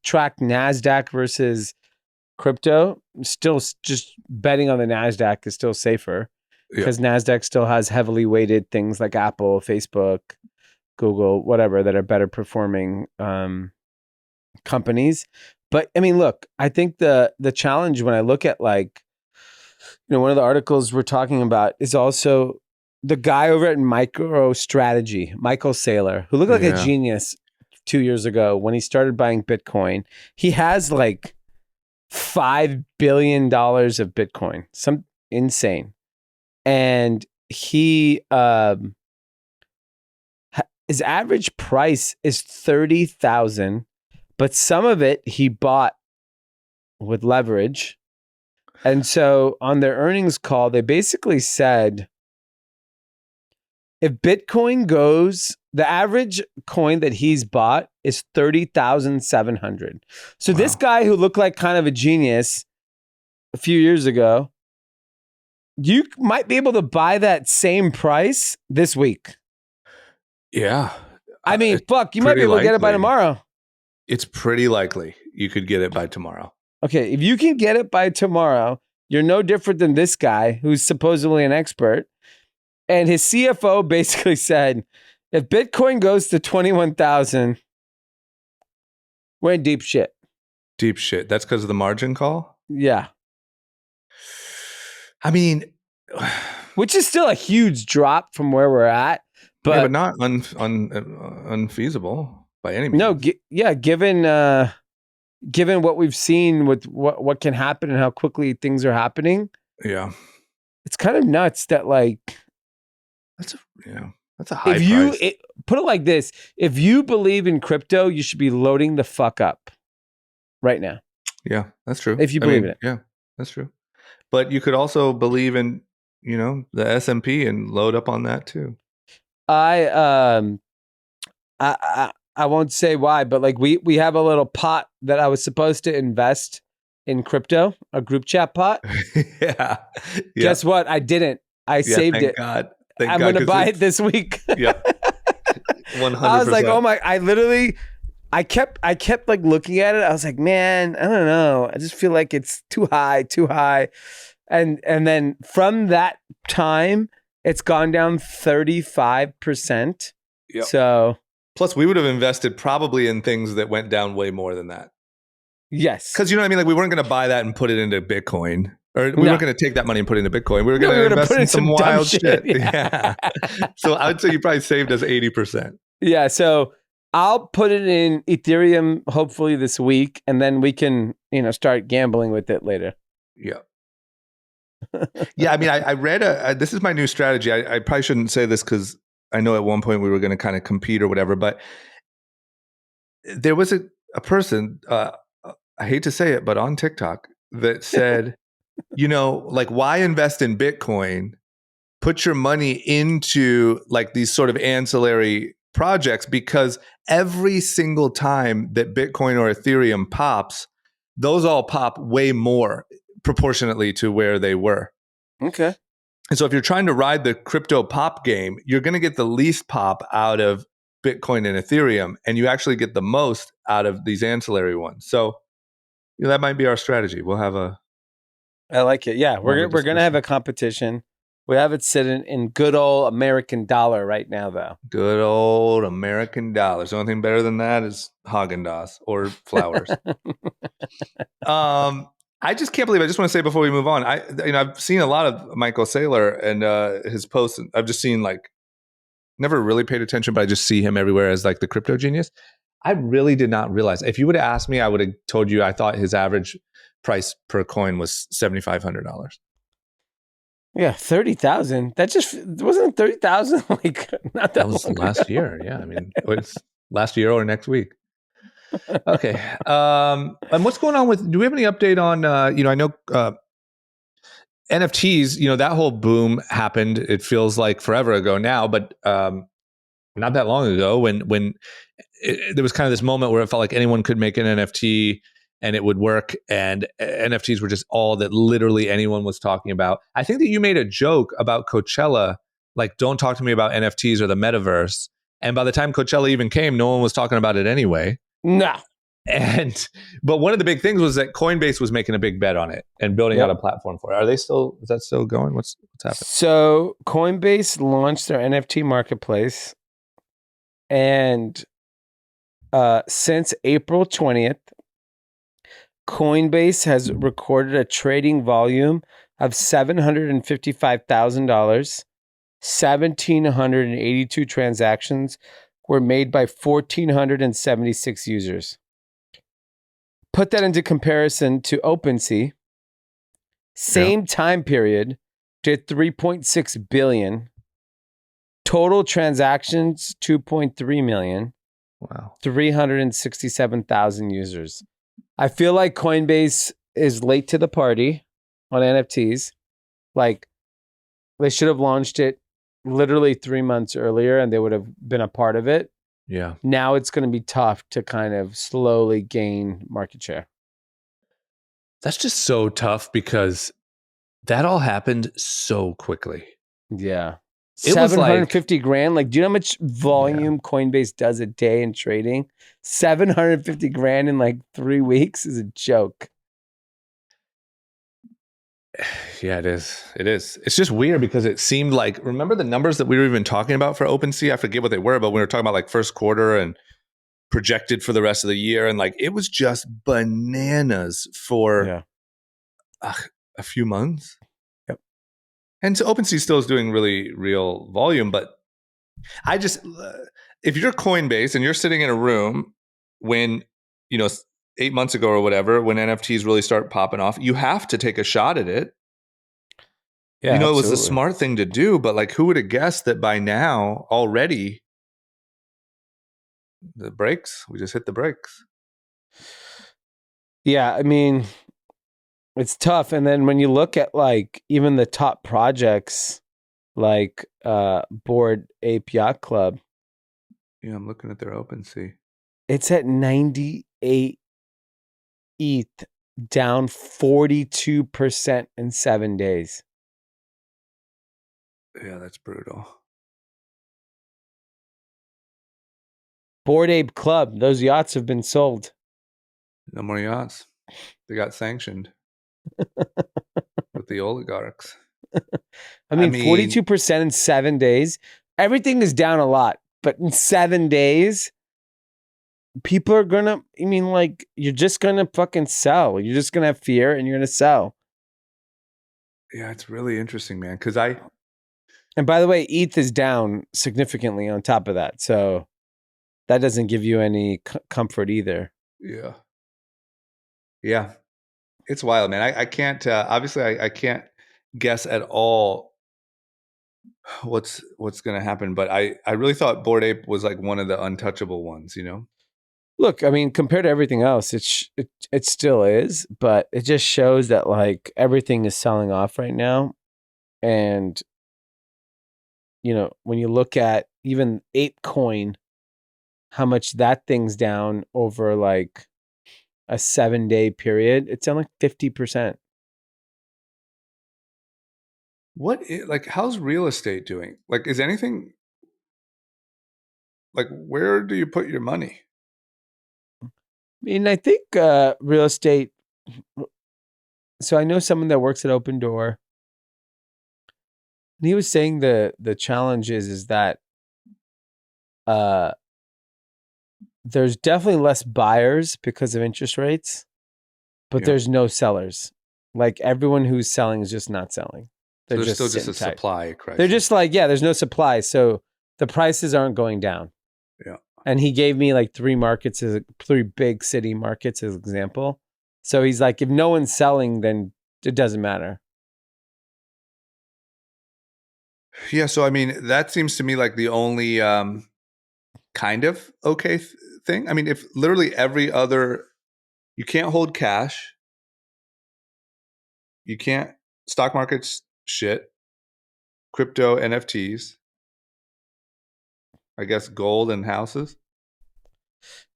track NASDAQ versus crypto, still just betting on the NASDAQ is still safer because NASDAQ still has heavily weighted things like Apple, Facebook, Google, whatever, that are better performing companies. But I mean, look, I think the challenge when I look at like, one of the articles we're talking about is also the guy over at MicroStrategy, Michael Saylor, who looked like a genius 2 years ago when he started buying Bitcoin. He has like $5 billion of Bitcoin, some insane. And he, his average price is 30,000, but some of it he bought with leverage. And so on their earnings call, they basically said, if Bitcoin goes, the average coin that he's bought is 30,700. So this guy who looked like kind of a genius a few years ago, you might be able to buy that same price this week. Yeah. I mean, fuck, you might be able to get it by tomorrow. It's pretty likely you could get it by tomorrow. Okay, if you can get it by tomorrow, you're no different than this guy who's supposedly an expert. And his CFO basically said, if Bitcoin goes to 21,000, we're in deep shit. Deep shit. That's because of the margin call? Yeah. I mean, which is still a huge drop from where we're at. But not unfeasible by any means. No, given what we've seen with what can happen and how quickly things are happening. Yeah. It's kind of nuts that like that's a high price. Put it like this, if you believe in crypto, you should be loading the fuck up right now. Yeah, that's true. If you believe in it. Yeah, that's true. But you could also believe in, the S&P and load up on that too. I won't say why, but like we have a little pot that I was supposed to invest in crypto, a group chat pot. Yeah. Guess what? I didn't. I saved thank it. God. I'm going to buy it this week. Yeah. 100%. I was like, oh my, I kept like looking at it. I was like, man, I don't know. I just feel like it's too high. And then from that time, it's gone down 35%. Yep. So plus we would have invested probably in things that went down way more than that. Yes. Because you know what I mean? Like we weren't going to buy that and put it into Bitcoin. Or we weren't going to take that money and put it into Bitcoin. We were going to invest in some wild shit. Yeah. So I would say you probably saved us 80%. Yeah. So I'll put it in Ethereum hopefully this week, and then we can, start gambling with it later. Yeah. Yeah. I mean, I read this is my new strategy. I probably shouldn't say this because I know at one point we were going to kind of compete or whatever, but there was a person, I hate to say it, but on TikTok that said, like why invest in Bitcoin? Put your money into like these sort of ancillary projects, because every single time that Bitcoin or Ethereum pops, those all pop way more proportionately to where they were. Okay. And so if you're trying to ride the crypto pop game, you're going to get the least pop out of Bitcoin and Ethereum, and you actually get the most out of these ancillary ones. So that might be our strategy. We'll have I like it. Yeah, we're going to have a competition. We have it sitting in good old American dollar right now, though. Good old American dollars. The only thing better than that is Haagen-Dazs or flowers. I just can't believe. I just want to say before we move on, I've seen a lot of Michael Saylor and his posts. I've just seen never really paid attention, but I just see him everywhere as like the crypto genius. I really did not realize. If you would have asked me, I would have told you I thought his average price per coin was $7,500. Yeah, 30,000. That just wasn't 30,000. Like not that was long last ago. year. Yeah, I mean, it's last year or next week. Okay. And what's going on with? Do we have any update on? I know NFTs. That whole boom happened. It feels like forever ago now, but not that long ago when there was kind of this moment where it felt like anyone could make an NFT and it would work, and NFTs were just all that literally anyone was talking about. I think that you made a joke about Coachella, like, don't talk to me about NFTs or the metaverse. And by the time Coachella even came, no one was talking about it anyway. No. But one of the big things was that Coinbase was making a big bet on it and building out a platform for it. Is that still going? What's happening? So Coinbase launched their NFT marketplace, and since April 20th, Coinbase has recorded a trading volume of $755,000. 1,782 transactions were made by 1,476 users. Put that into comparison to OpenSea. Same time period, did 3.6 billion. Total transactions, 2.3 million. Wow. 367,000 users. I feel like Coinbase is late to the party on NFTs. Like, they should have launched it literally 3 months earlier and they would have been a part of it. Yeah. Now it's going to be tough to kind of slowly gain market share. That's just so tough because that all happened so quickly. Yeah. It was 750 grand. Like, do you know how much volume Coinbase does a day in trading? 750 grand in like 3 weeks is a joke. Yeah, it is. It is. It's just weird because it seemed like, remember the numbers that we were even talking about for OpenSea? I forget what they were, but we were talking about like first quarter and projected for the rest of the year. And like, it was just bananas for a few months. Yep. And so OpenSea still is doing really real volume, but I just, if you're Coinbase and you're sitting in a room when, 8 months ago or whatever, when NFTs really start popping off, you have to take a shot at it. Yeah, it was the smart thing to do, but like, who would have guessed that by now already we just hit the brakes. Yeah, I mean, it's tough. And then when you look at like even the top projects like Bored Ape Yacht Club. Yeah, I'm looking at their OpenSea. It's at 98 ETH, down 42% in 7 days. Yeah, that's brutal. Bored Ape Club, those yachts have been sold. No more yachts. They got sanctioned with the oligarchs. I mean, 42% in 7 days. Everything is down a lot, but in 7 days, people are gonna, you're just gonna fucking sell. You're just gonna have fear and you're gonna sell. Yeah, it's really interesting, man. And by the way, ETH is down significantly on top of that. So that doesn't give you any comfort either. Yeah. Yeah. It's wild, man. I can't, obviously I can't guess at all what's going to happen, but I really thought Bored Ape was like one of the untouchable ones, Look, I mean, compared to everything else, it still is, but it just shows that like everything is selling off right now. And, when you look at even ApeCoin, how much that thing's down over like a 7-day period, it's down like 50%. How's real estate doing? Like, is anything, like, where do you put your money? I mean, I think real estate. So I know someone that works at Open Door, and he was saying the challenge is that there's definitely less buyers because of interest rates, but there's no sellers. Like everyone who's selling is just not selling. So there's still just a supply crisis. They're just like, there's no supply, so the prices aren't going down. Yeah. And he gave me like 3 big city markets as example. So he's like, if no one's selling, then it doesn't matter. Yeah. So, I mean, that seems to me like the only kind of okay thing. I mean, if literally every other, you can't hold cash, you can't stock markets shit, crypto, NFTs, I guess gold and houses.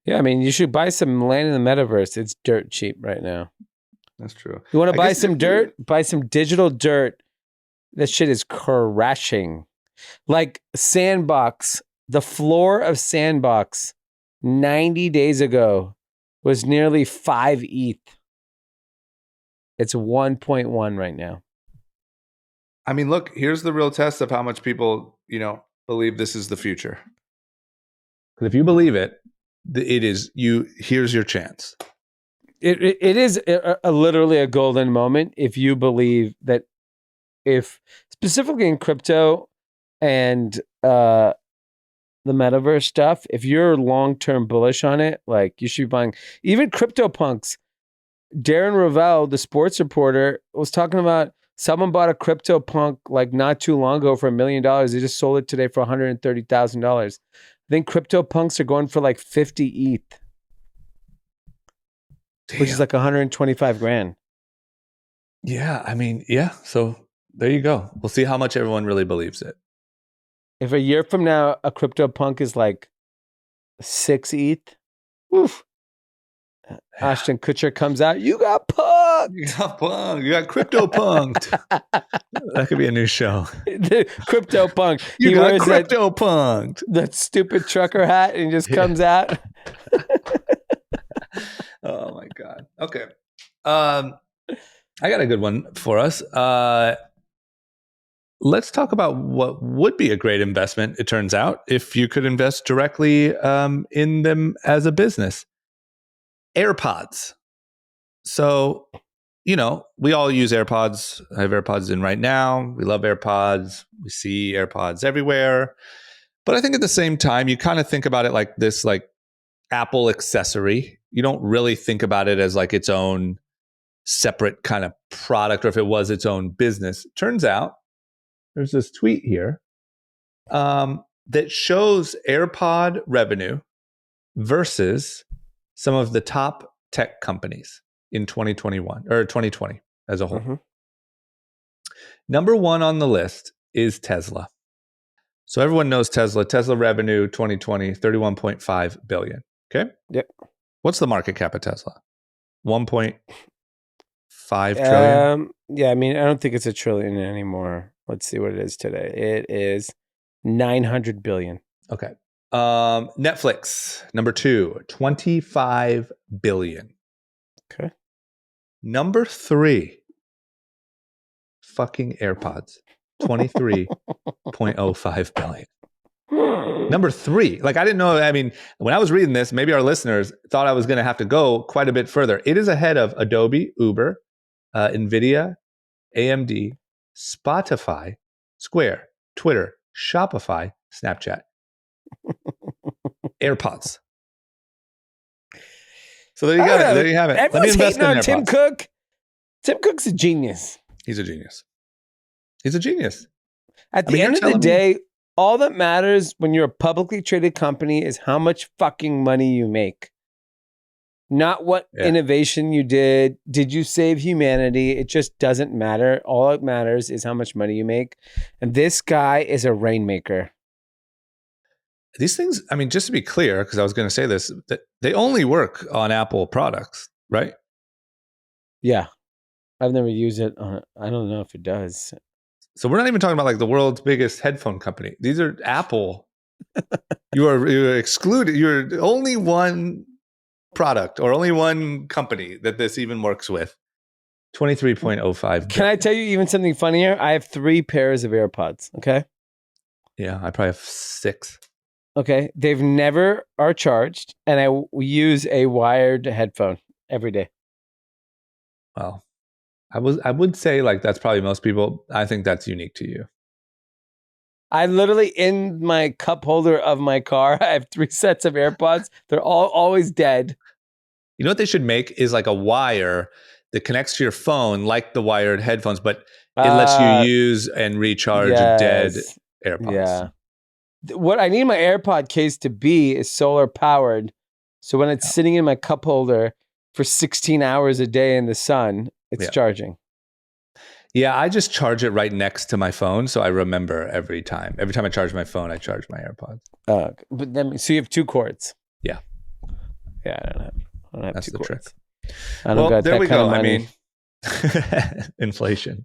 Yeah, I mean, you should buy some land in the metaverse. It's dirt cheap right now. That's true. You want to I buy guess some if dirt? Buy some digital dirt. That shit is crashing. Like Sandbox, the floor of Sandbox 90 days ago was nearly 5 ETH. It's 1.1 right now. I mean, look, here's the real test of how much people, believe this is the future. Because if you believe it, it is you. Here's your chance. It is literally a golden moment if you believe that, if specifically in crypto and the metaverse stuff, if you're long-term bullish on it, like you should be buying. Even CryptoPunks, Darren Ravel, the sports reporter, was talking about someone bought a CryptoPunk like not too long ago for $1 million. They just sold it today for $130,000. I think CryptoPunks are going for like 50 ETH, which is like 125 grand. Yeah, I mean, yeah. So there you go. We'll see how much everyone really believes it. If a year from now a CryptoPunk is like 6 ETH, woof. Ashton Kutcher comes out. You got punked. You got punked. You got crypto punked. That could be a new show. The CryptoPunk. You He got wears crypto punked. that stupid trucker hat and just comes out. Oh my god. Okay. I got a good one for us. Let's talk about what would be a great investment, it turns out, if you could invest directly in them as a business. AirPods. So, we all use AirPods. I have AirPods in right now. We love AirPods. We see AirPods everywhere. But I think at the same time, you kind of think about it like this, like Apple accessory. You don't really think about it as like its own separate kind of product, or if it was its own business. Turns out there's this tweet here that shows AirPod revenue versus some of the top tech companies in 2021 or 2020 as a whole. Mm-hmm. Number one on the list is Tesla. So everyone knows Tesla. Tesla revenue 2020, 31.5 billion. Okay. Yep. What's the market cap of Tesla? 1.5 trillion. Yeah, I mean, I don't think it's a trillion anymore. Let's see what it is today. It is 900 billion. Okay. Netflix, number 2, 25 billion. Okay. Number 3, fucking AirPods, 23.05 billion. Number 3, like I didn't know. I mean, when I was reading this, maybe our listeners thought I was going to have to go quite a bit further. It is ahead of Adobe, Uber, NVIDIA, AMD, Spotify, Square, Twitter, Shopify, Snapchat. AirPods. So there you go. There you have it. Everyone's hating on Tim Cook. Tim Cook's a genius. He's a genius. He's a genius. At the end of the day, all that matters when you're a publicly traded company is how much fucking money you make. Not what innovation you did. Did you save humanity? It just doesn't matter. All that matters is how much money you make. And this guy is a rainmaker. These things, I mean, just to be clear, because I was going to say this, that they only work on Apple products, right? Yeah. I've never used it. I don't know if it does. So we're not even talking about like the world's biggest headphone company. These are Apple. You're excluded. You're only one product or only one company that this even works with. 23.05. Can I tell you even something funnier? I have 3 pairs of AirPods. Okay. Yeah, I probably have 6. Okay. They've never are charged, and I use a wired headphone every day. Well, I would say like that's probably most people. I think that's unique to you. I literally, in my cup holder of my car, I have 3 sets of AirPods. They're all always dead. You know what they should make is like a wire that connects to your phone like the wired headphones, but it lets you use and recharge dead AirPods. Yeah. what I need my AirPod case to be is solar powered. So when it's sitting in my cup holder for 16 hours a day in the sun, it's charging. Yeah, I just charge it right next to my phone, so I remember every time. Every time I charge my phone, I charge my AirPods. But then, so you have 2 cords. Yeah. Yeah, I don't have That's 2 the cords. trick. I don't got there that we kind go. of I money. mean, inflation.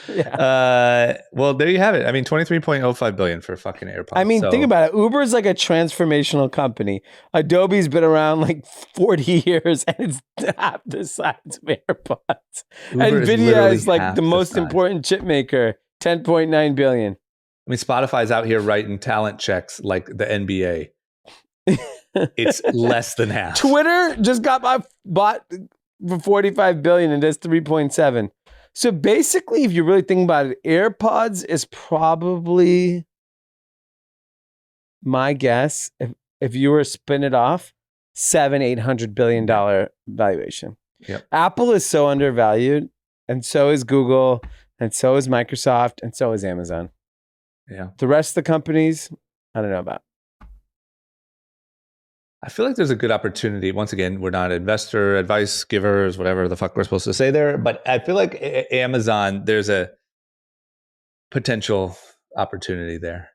Yeah. Well, there you have it. I mean, 23.05 billion for fucking AirPods. I mean, think about it. Uber is like a transformational company. Adobe's been around like 40 years and it's half the size of AirPods. NVIDIA is like the most important chip maker, 10.9 billion. I mean, Spotify's out here writing talent checks like the NBA. It's less than half. Twitter just got bought for 45 billion and does 3.7. So basically, if you really think about it, AirPods is probably, my guess, if you were to spin it off, $700-800 billion valuation. Yep. Apple is so undervalued, and so is Google, and so is Microsoft, and so is Amazon. Yeah. The rest of the companies, I don't know about. I feel like there's a good opportunity. Once again, we're not investor advice givers, whatever the fuck we're supposed to say there. But I feel like Amazon, there's a potential opportunity there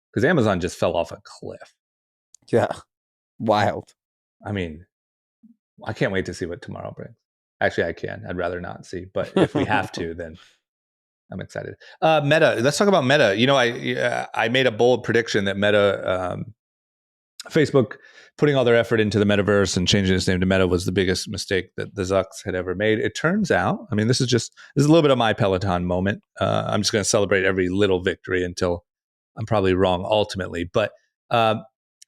because Amazon just fell off a cliff. Yeah. Wild. I mean, I can't wait to see what tomorrow brings. Actually, I can. I'd rather not see. But if we have to, then I'm excited. Meta. Let's talk about Meta. You know, I made a bold prediction that Meta, Facebook putting all their effort into the metaverse and changing its name to Meta was the biggest mistake that the Zucks had ever made. It turns out, I mean, this is a little bit of my Peloton moment. I'm just going to celebrate every little victory until I'm probably wrong ultimately. But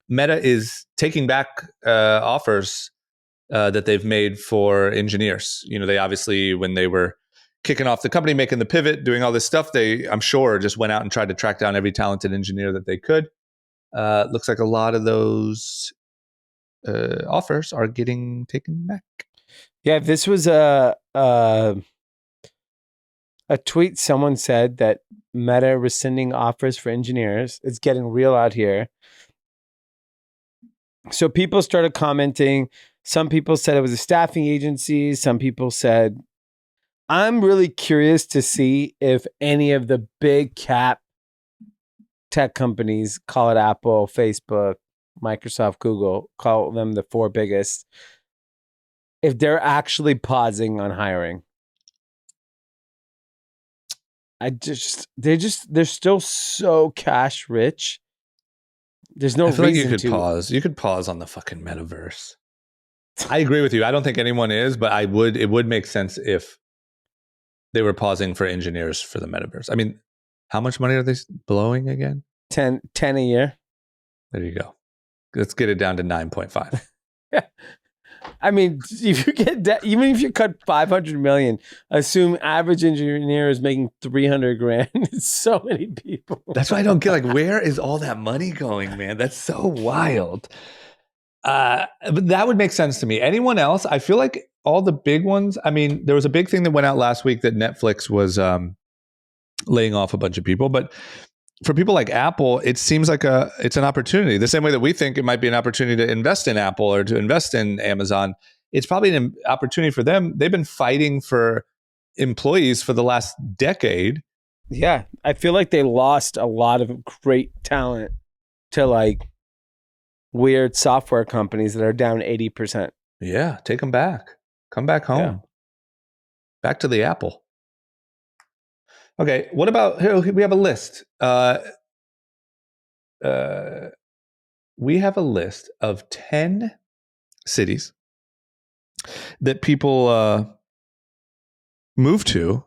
Meta is taking back offers that they've made for engineers. You know, they obviously, when they were kicking off the company, making the pivot, doing all this stuff, they, I'm sure, just went out and tried to track down every talented engineer that they could. Looks like a lot of those offers are getting taken back. Yeah, this was a tweet. Someone said that Meta rescinding offers for engineers. It's getting real out here. So people started commenting. Some people said it was a staffing agency. Some people said, I'm really curious to see if any of the big cap tech companies, call it Apple, Facebook, Microsoft, Google, call them the 4 biggest, if they're actually pausing on hiring. They're still so cash rich. There's no reason like you could to pause. You could pause on the fucking metaverse. I agree with you. I don't think anyone is, but it would make sense if they were pausing for engineers for the metaverse. I mean, how much money are they blowing again? 10 a year. There you go. Let's get it down to 9.5. I mean, if you get that, even if you cut 500 million, assume average engineer is making 300 grand. It's so many people. That's why I don't get, like, where is all that money going, man? That's so wild. But that would make sense to me. Anyone else? I feel like all the big ones. I mean, there was a big thing that went out last week that Netflix was laying off a bunch of people, but for people like Apple, it seems like it's an opportunity. The same way that we think it might be an opportunity to invest in Apple or to invest in Amazon, it's probably an opportunity for them. They've been fighting for employees for the last decade. Yeah, I feel like they lost a lot of great talent to like weird software companies that are down 80%. Yeah, take them back. Come back home. Yeah. Back to the Apple. Okay, what about here? We have a list. We have a list of 10 cities that people moved to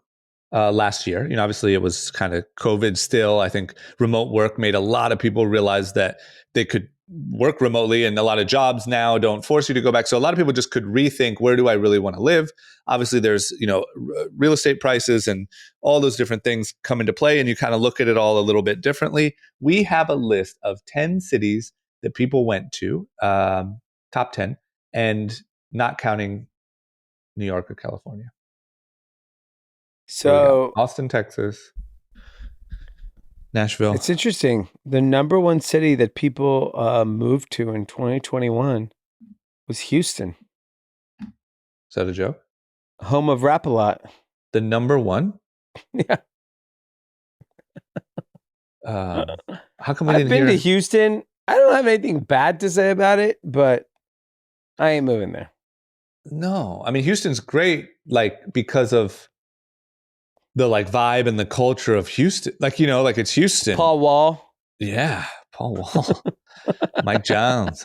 last year. You know, obviously it was kind of COVID still. I think remote work made a lot of people realize that they could work remotely, and a lot of jobs now don't force you to go back. So a lot of people just could rethink, where do I really want to live? Obviously there's, you know, real estate prices and all those different things come into play, and you kind of look at it all a little bit differently. We have a list of 10 cities that people went to, top 10, and not counting New York or California. So Austin, Texas, Nashville. It's interesting. The number one city that people moved to in 2021 was Houston, Is that a joke? home of Rap-A-Lot. The number one? Yeah. How come we I've didn't been hear? to Houston. I don't have anything bad to say about it, but I ain't moving there. No, I mean Houston's great, like because of the like vibe and the culture of Houston. Like like it's Houston. Paul Wall. Yeah, Paul Wall, Mike Jones.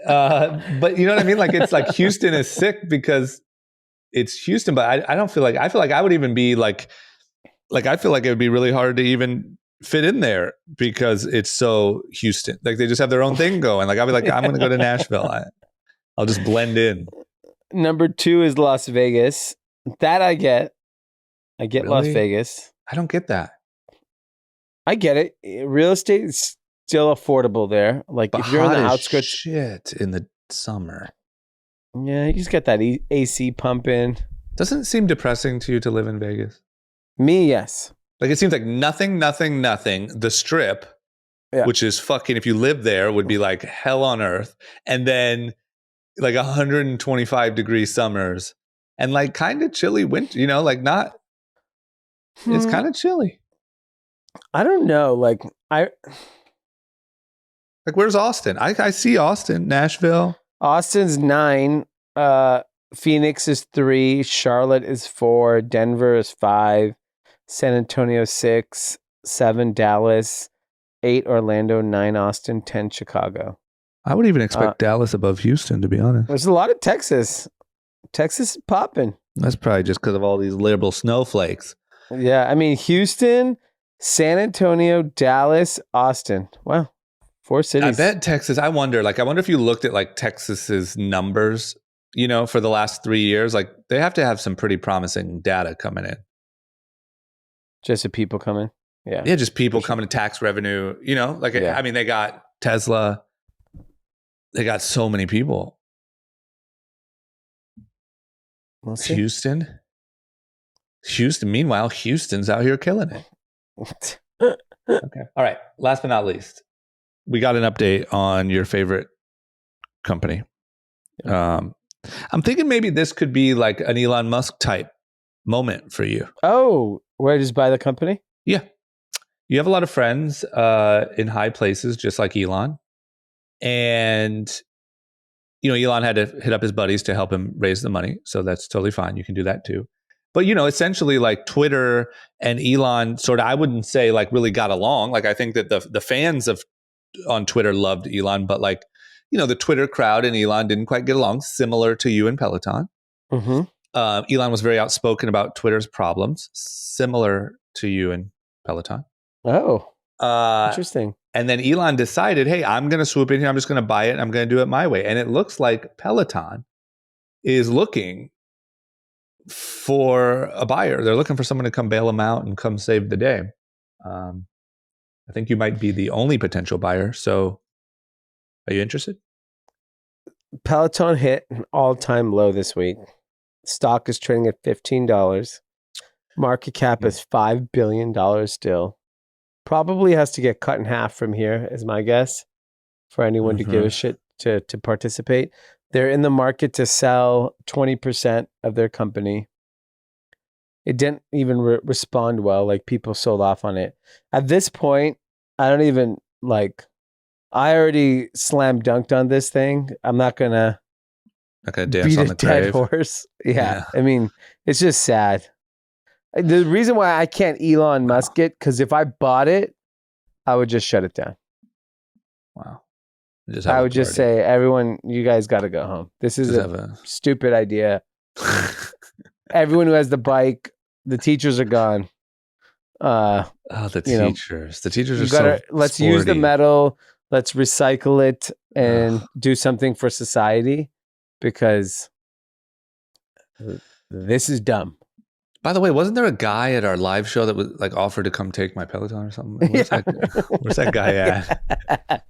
But you know what I mean? Like it's like Houston is sick because it's Houston. But I don't feel like I feel like I would even be like I feel like it would be really hard to even fit in there because it's so Houston. Like they just have their own thing going. Like I'll be like I'm going to go to Nashville. I'll just blend in. Number 2 is Las Vegas. That I get. I get Las Really? Vegas. I don't get that. I get it. Real estate is still affordable there. Like But if you're on hot the as outskirts, shit in the summer. yeah, you just got that AC pumping. Doesn't it seem depressing to you to live in Vegas? Me, yes. Like it seems like nothing. The Strip, Yeah. which is fucking, if you live there, would be like hell on earth. And then like 125-degree summers and like kind of chilly winter, like not, it's kind of chilly. I don't know. Like Like where's Austin? I see Austin, Nashville. Austin's 9, Phoenix is 3, Charlotte is 4, Denver is 5, San Antonio 6, 7 Dallas, 8 Orlando, 9 Austin, 10 Chicago. I would even expect Dallas above Houston, to be honest. There's a lot of Texas. Texas is popping. That's probably just because of all these liberal snowflakes. Yeah, I mean Houston, San Antonio, Dallas, Austin. Wow. 4 cities. I bet Texas, I wonder if you looked at like Texas's numbers, for the last 3 years, like they have to have some pretty promising data coming in. Just the people coming. Yeah. Yeah, just people coming to tax revenue, Yeah. I mean, they got Tesla. They got so many people. We'll see. Houston, meanwhile, Houston's out here killing it. Okay. All right. Last but not least, we got an update on your favorite company. I'm thinking maybe this could be like an Elon Musk type moment for you. Oh, where just buy the company? Yeah. You have a lot of friends in high places, just like Elon. And, Elon had to hit up his buddies to help him raise the money. So that's totally fine. You can do that too. But, essentially like Twitter and Elon sort of, I wouldn't say like really got along. Like I think that the fans on Twitter loved Elon, but like, the Twitter crowd and Elon didn't quite get along, similar to you and Peloton. Mm-hmm. Elon was very outspoken about Twitter's problems, similar to you and Peloton. Oh, interesting. And then Elon decided, hey, I'm going to swoop in here. I'm just going to buy it. And I'm going to do it my way. And it looks like Peloton is looking for a buyer. They're looking for someone to come bail them out and come save the day. I think you might be the only potential buyer. So are you interested? Peloton hit an all-time low this week. Stock is trading at $15. Market cap is $5 billion still. Probably has to get cut in half from here, is my guess, for anyone to give a shit to participate. They're in the market to sell 20% of their company. It didn't even respond well. Like people sold off on it. At this point, I don't even I already slam dunked on this thing. I'm not going to dance beat on a the dead grave. horse. Yeah. I mean, it's just sad. The reason why I can't Elon Musk it, because if I bought it, I would just shut it down. Wow. I would just say, everyone, you guys got to go home. This is a stupid idea. Everyone who has the bike, the teachers are gone. The teachers. The teachers are so let's use the metal. Let's recycle it and do something for society, because this is dumb. By the way, wasn't there a guy at our live show that was like offered to come take my Peloton or something? Where's that guy at?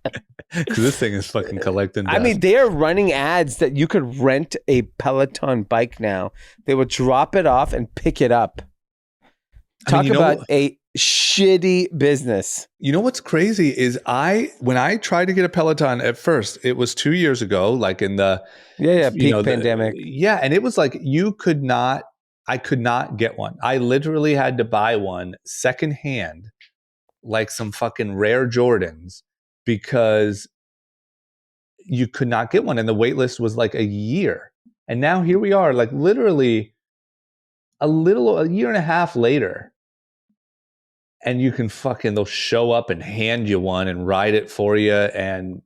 Because this thing is fucking collecting dust. I mean, they are running ads that you could rent a Peloton bike now. They will drop it off and pick it up. Talk about a shitty business. You know what's crazy is when I tried to get a Peloton at first, it was 2 years ago, like in the Peak pandemic. and it was like I could not get one. I literally had to buy one secondhand, like some fucking rare Jordans, because you could not get one, and the wait list was like a year. And now here we are, like literally a year and a half later, and you can they'll show up and hand you one and ride it for you and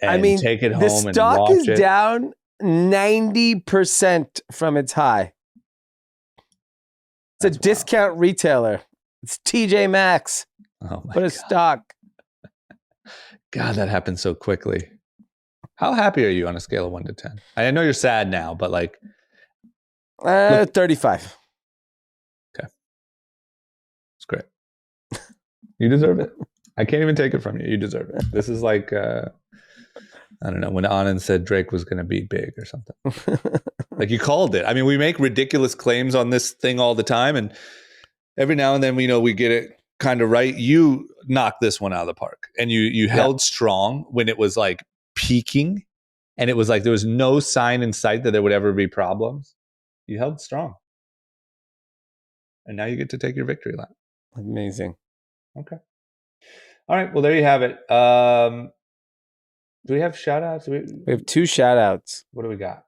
take it home. The stock is down 90% from its high. It's a discount retailer. It's TJ Maxx. Oh my What a God. stock. God, that happened so quickly. How happy are you on a scale of 1 to 10? I know you're sad now, but like 35. Okay. It's great. You deserve it. I can't even take it from you. You deserve it. This is like, I don't know, when Anand said Drake was going to be big or something. Like you called it. I mean, we make ridiculous claims on this thing all the time. And every now and then, we get it kind of right. You knocked this one out of the park. And you held strong when it was like peaking. And it was like there was no sign in sight that there would ever be problems. You held strong. And now you get to take your victory lap. Amazing. Okay. All right. Well, there you have it. Do we have shout outs? We have 2 shout outs. What do we got?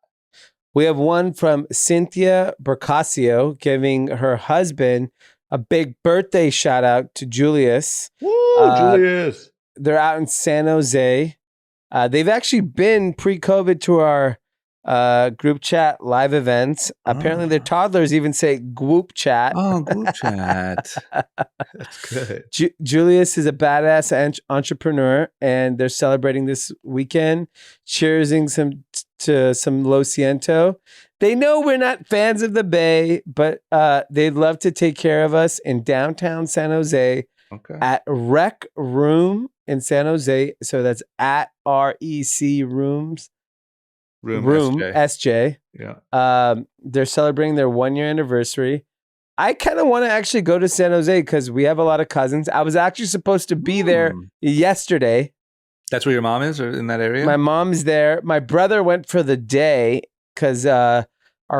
We have one from Cynthia Bercasio giving her husband a big birthday shout out to Julius. Woo, Julius. They're out in San Jose. They've actually been pre-COVID to our group chat live events. Apparently their toddlers even say Gwoop chat. Oh, Gwoop chat. That's good. Julius is a badass entrepreneur, and they're celebrating this weekend, cheersing to some Lo Siento. They know we're not fans of the Bay, but they'd love to take care of us in downtown San Jose at Rec Room in San Jose. So that's at REC Rooms. Room SJ. Yeah. They're celebrating their 1-year anniversary. I kind of want to actually go to San Jose because we have a lot of cousins. I was actually supposed to be there yesterday. That's where your mom is, or in that area? My mom's there. My brother went for the day because our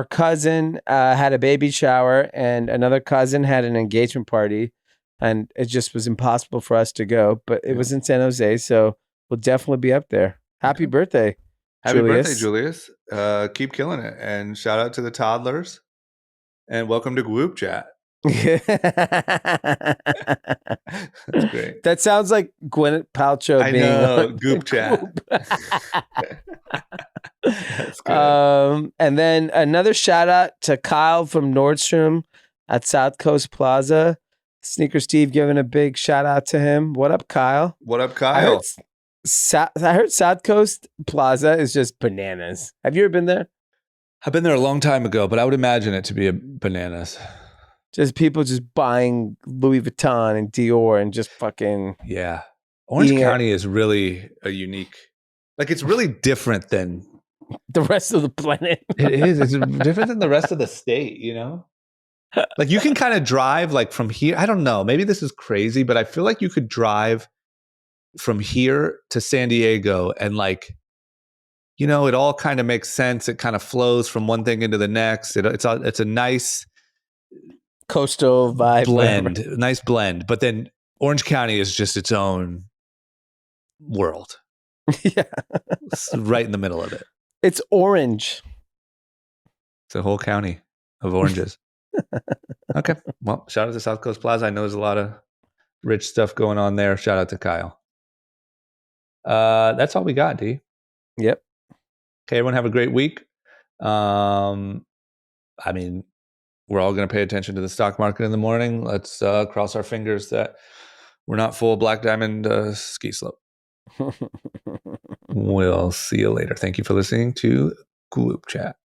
cousin had a baby shower and another cousin had an engagement party, and it just was impossible for us to go. But it was in San Jose, so we'll definitely be up there. Happy birthday. Happy birthday, Julius. Keep killing it. And shout out to the toddlers. And welcome to Gwoop chat. That's great. That sounds like Gwyneth Paltrow being on Goop chat. That's good. And then another shout out to Kyle from Nordstrom at South Coast Plaza. Sneaker Steve giving a big shout out to him. What up, Kyle? What up, Kyle? I heard South Coast Plaza is just bananas. Have you ever been there? I've been there a long time ago, but I would imagine it to be bananas. Just people just buying Louis Vuitton and Dior and just fucking... Yeah. Orange County is really a unique... Like, it's really different than... the rest of the planet. It is. It's different than the rest of the state, you know? Like, you can kind of drive, like, from here. I don't know. Maybe this is crazy, but I feel like you could drive from here to San Diego and, like, you know, it all kind of makes sense. It kind of flows from one thing into the next. It's a nice coastal vibe blend, nice blend. But then Orange County is just its own world. Yeah, it's right in the middle of it. It's orange. It's a whole county of oranges. Okay, well, shout out to South Coast Plaza. I know there's a lot of rich stuff going on there. Shout out to Kyle. That's all we got, D. Yep. Okay, everyone have a great week. I mean, we're all going to pay attention to the stock market in the morning. Let's cross our fingers that we're not full Black Diamond ski slope. We'll see you later. Thank you for listening to Gwoop Chat.